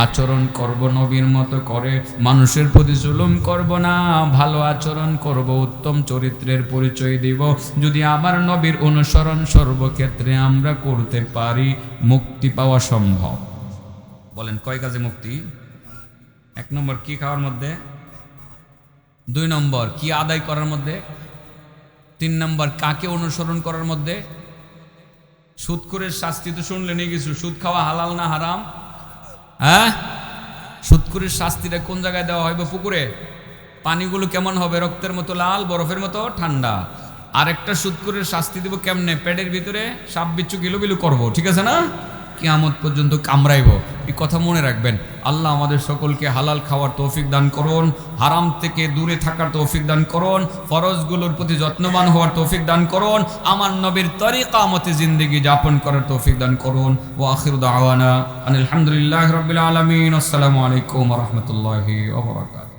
আচরণ করব নবীর মতো করে, মানুষের প্রতি জুলুম করব না, ভালো আচরণ করব, উত্তম চরিত্রের পরিচয় দিব। যদি আমার নবীর অনুসরণ সর্বক্ষেত্রে আমরা করতে পারি, মুক্তি পাওয়া সম্ভব। বলেন কয় কাজে মুক্তি? 1 নম্বর কি খাওয়ার মধ্যে, 2 নম্বর কি আদায় করার মধ্যে, 3 নম্বর কাকে অনুসরণ করার মধ্যে। সুদখোরের শাস্তি তো শুনলেনই কিছু। সুদ খাওয়া হালাল না হারাম? হ্যাঁ, সুদখোরের শাস্তিটা কোন জায়গায় দেওয়া হবে? পুকুরে। পানিগুলো কেমন হবে? রক্তের মতো লাল, বরফের মতো ঠান্ডা। আরেকটা সুদখোরের শাস্তি দিব কেমনে? পেটের ভিতরে সাপ বিচ্ছু কিলোবিলু করবো, ঠিক আছে না? কিয়ামত পর্যন্ত কামড়াইব। এই কথা মনে রাখবেন। আল্লাহ আমাদের সকলকে হালাল খাওয়ার তৌফিক দান করুন, হারাম থেকে দূরে থাকার তৌফিক দান করুন, ফরজগুলোর প্রতি যত্নবান হওয়ার তৌফিক দান করুন, আমার নবীর তরিকা মতে জিন্দেগি যাপন করার তৌফিক দান করুন। ওয়া আখিরু দাওয়ানা আলহামদুলিল্লাহি রাব্বিল আলামিন। আসসালামু আলাইকুম ওয়া রাহমাতুল্লাহি ওয়া বারাকাতুহু।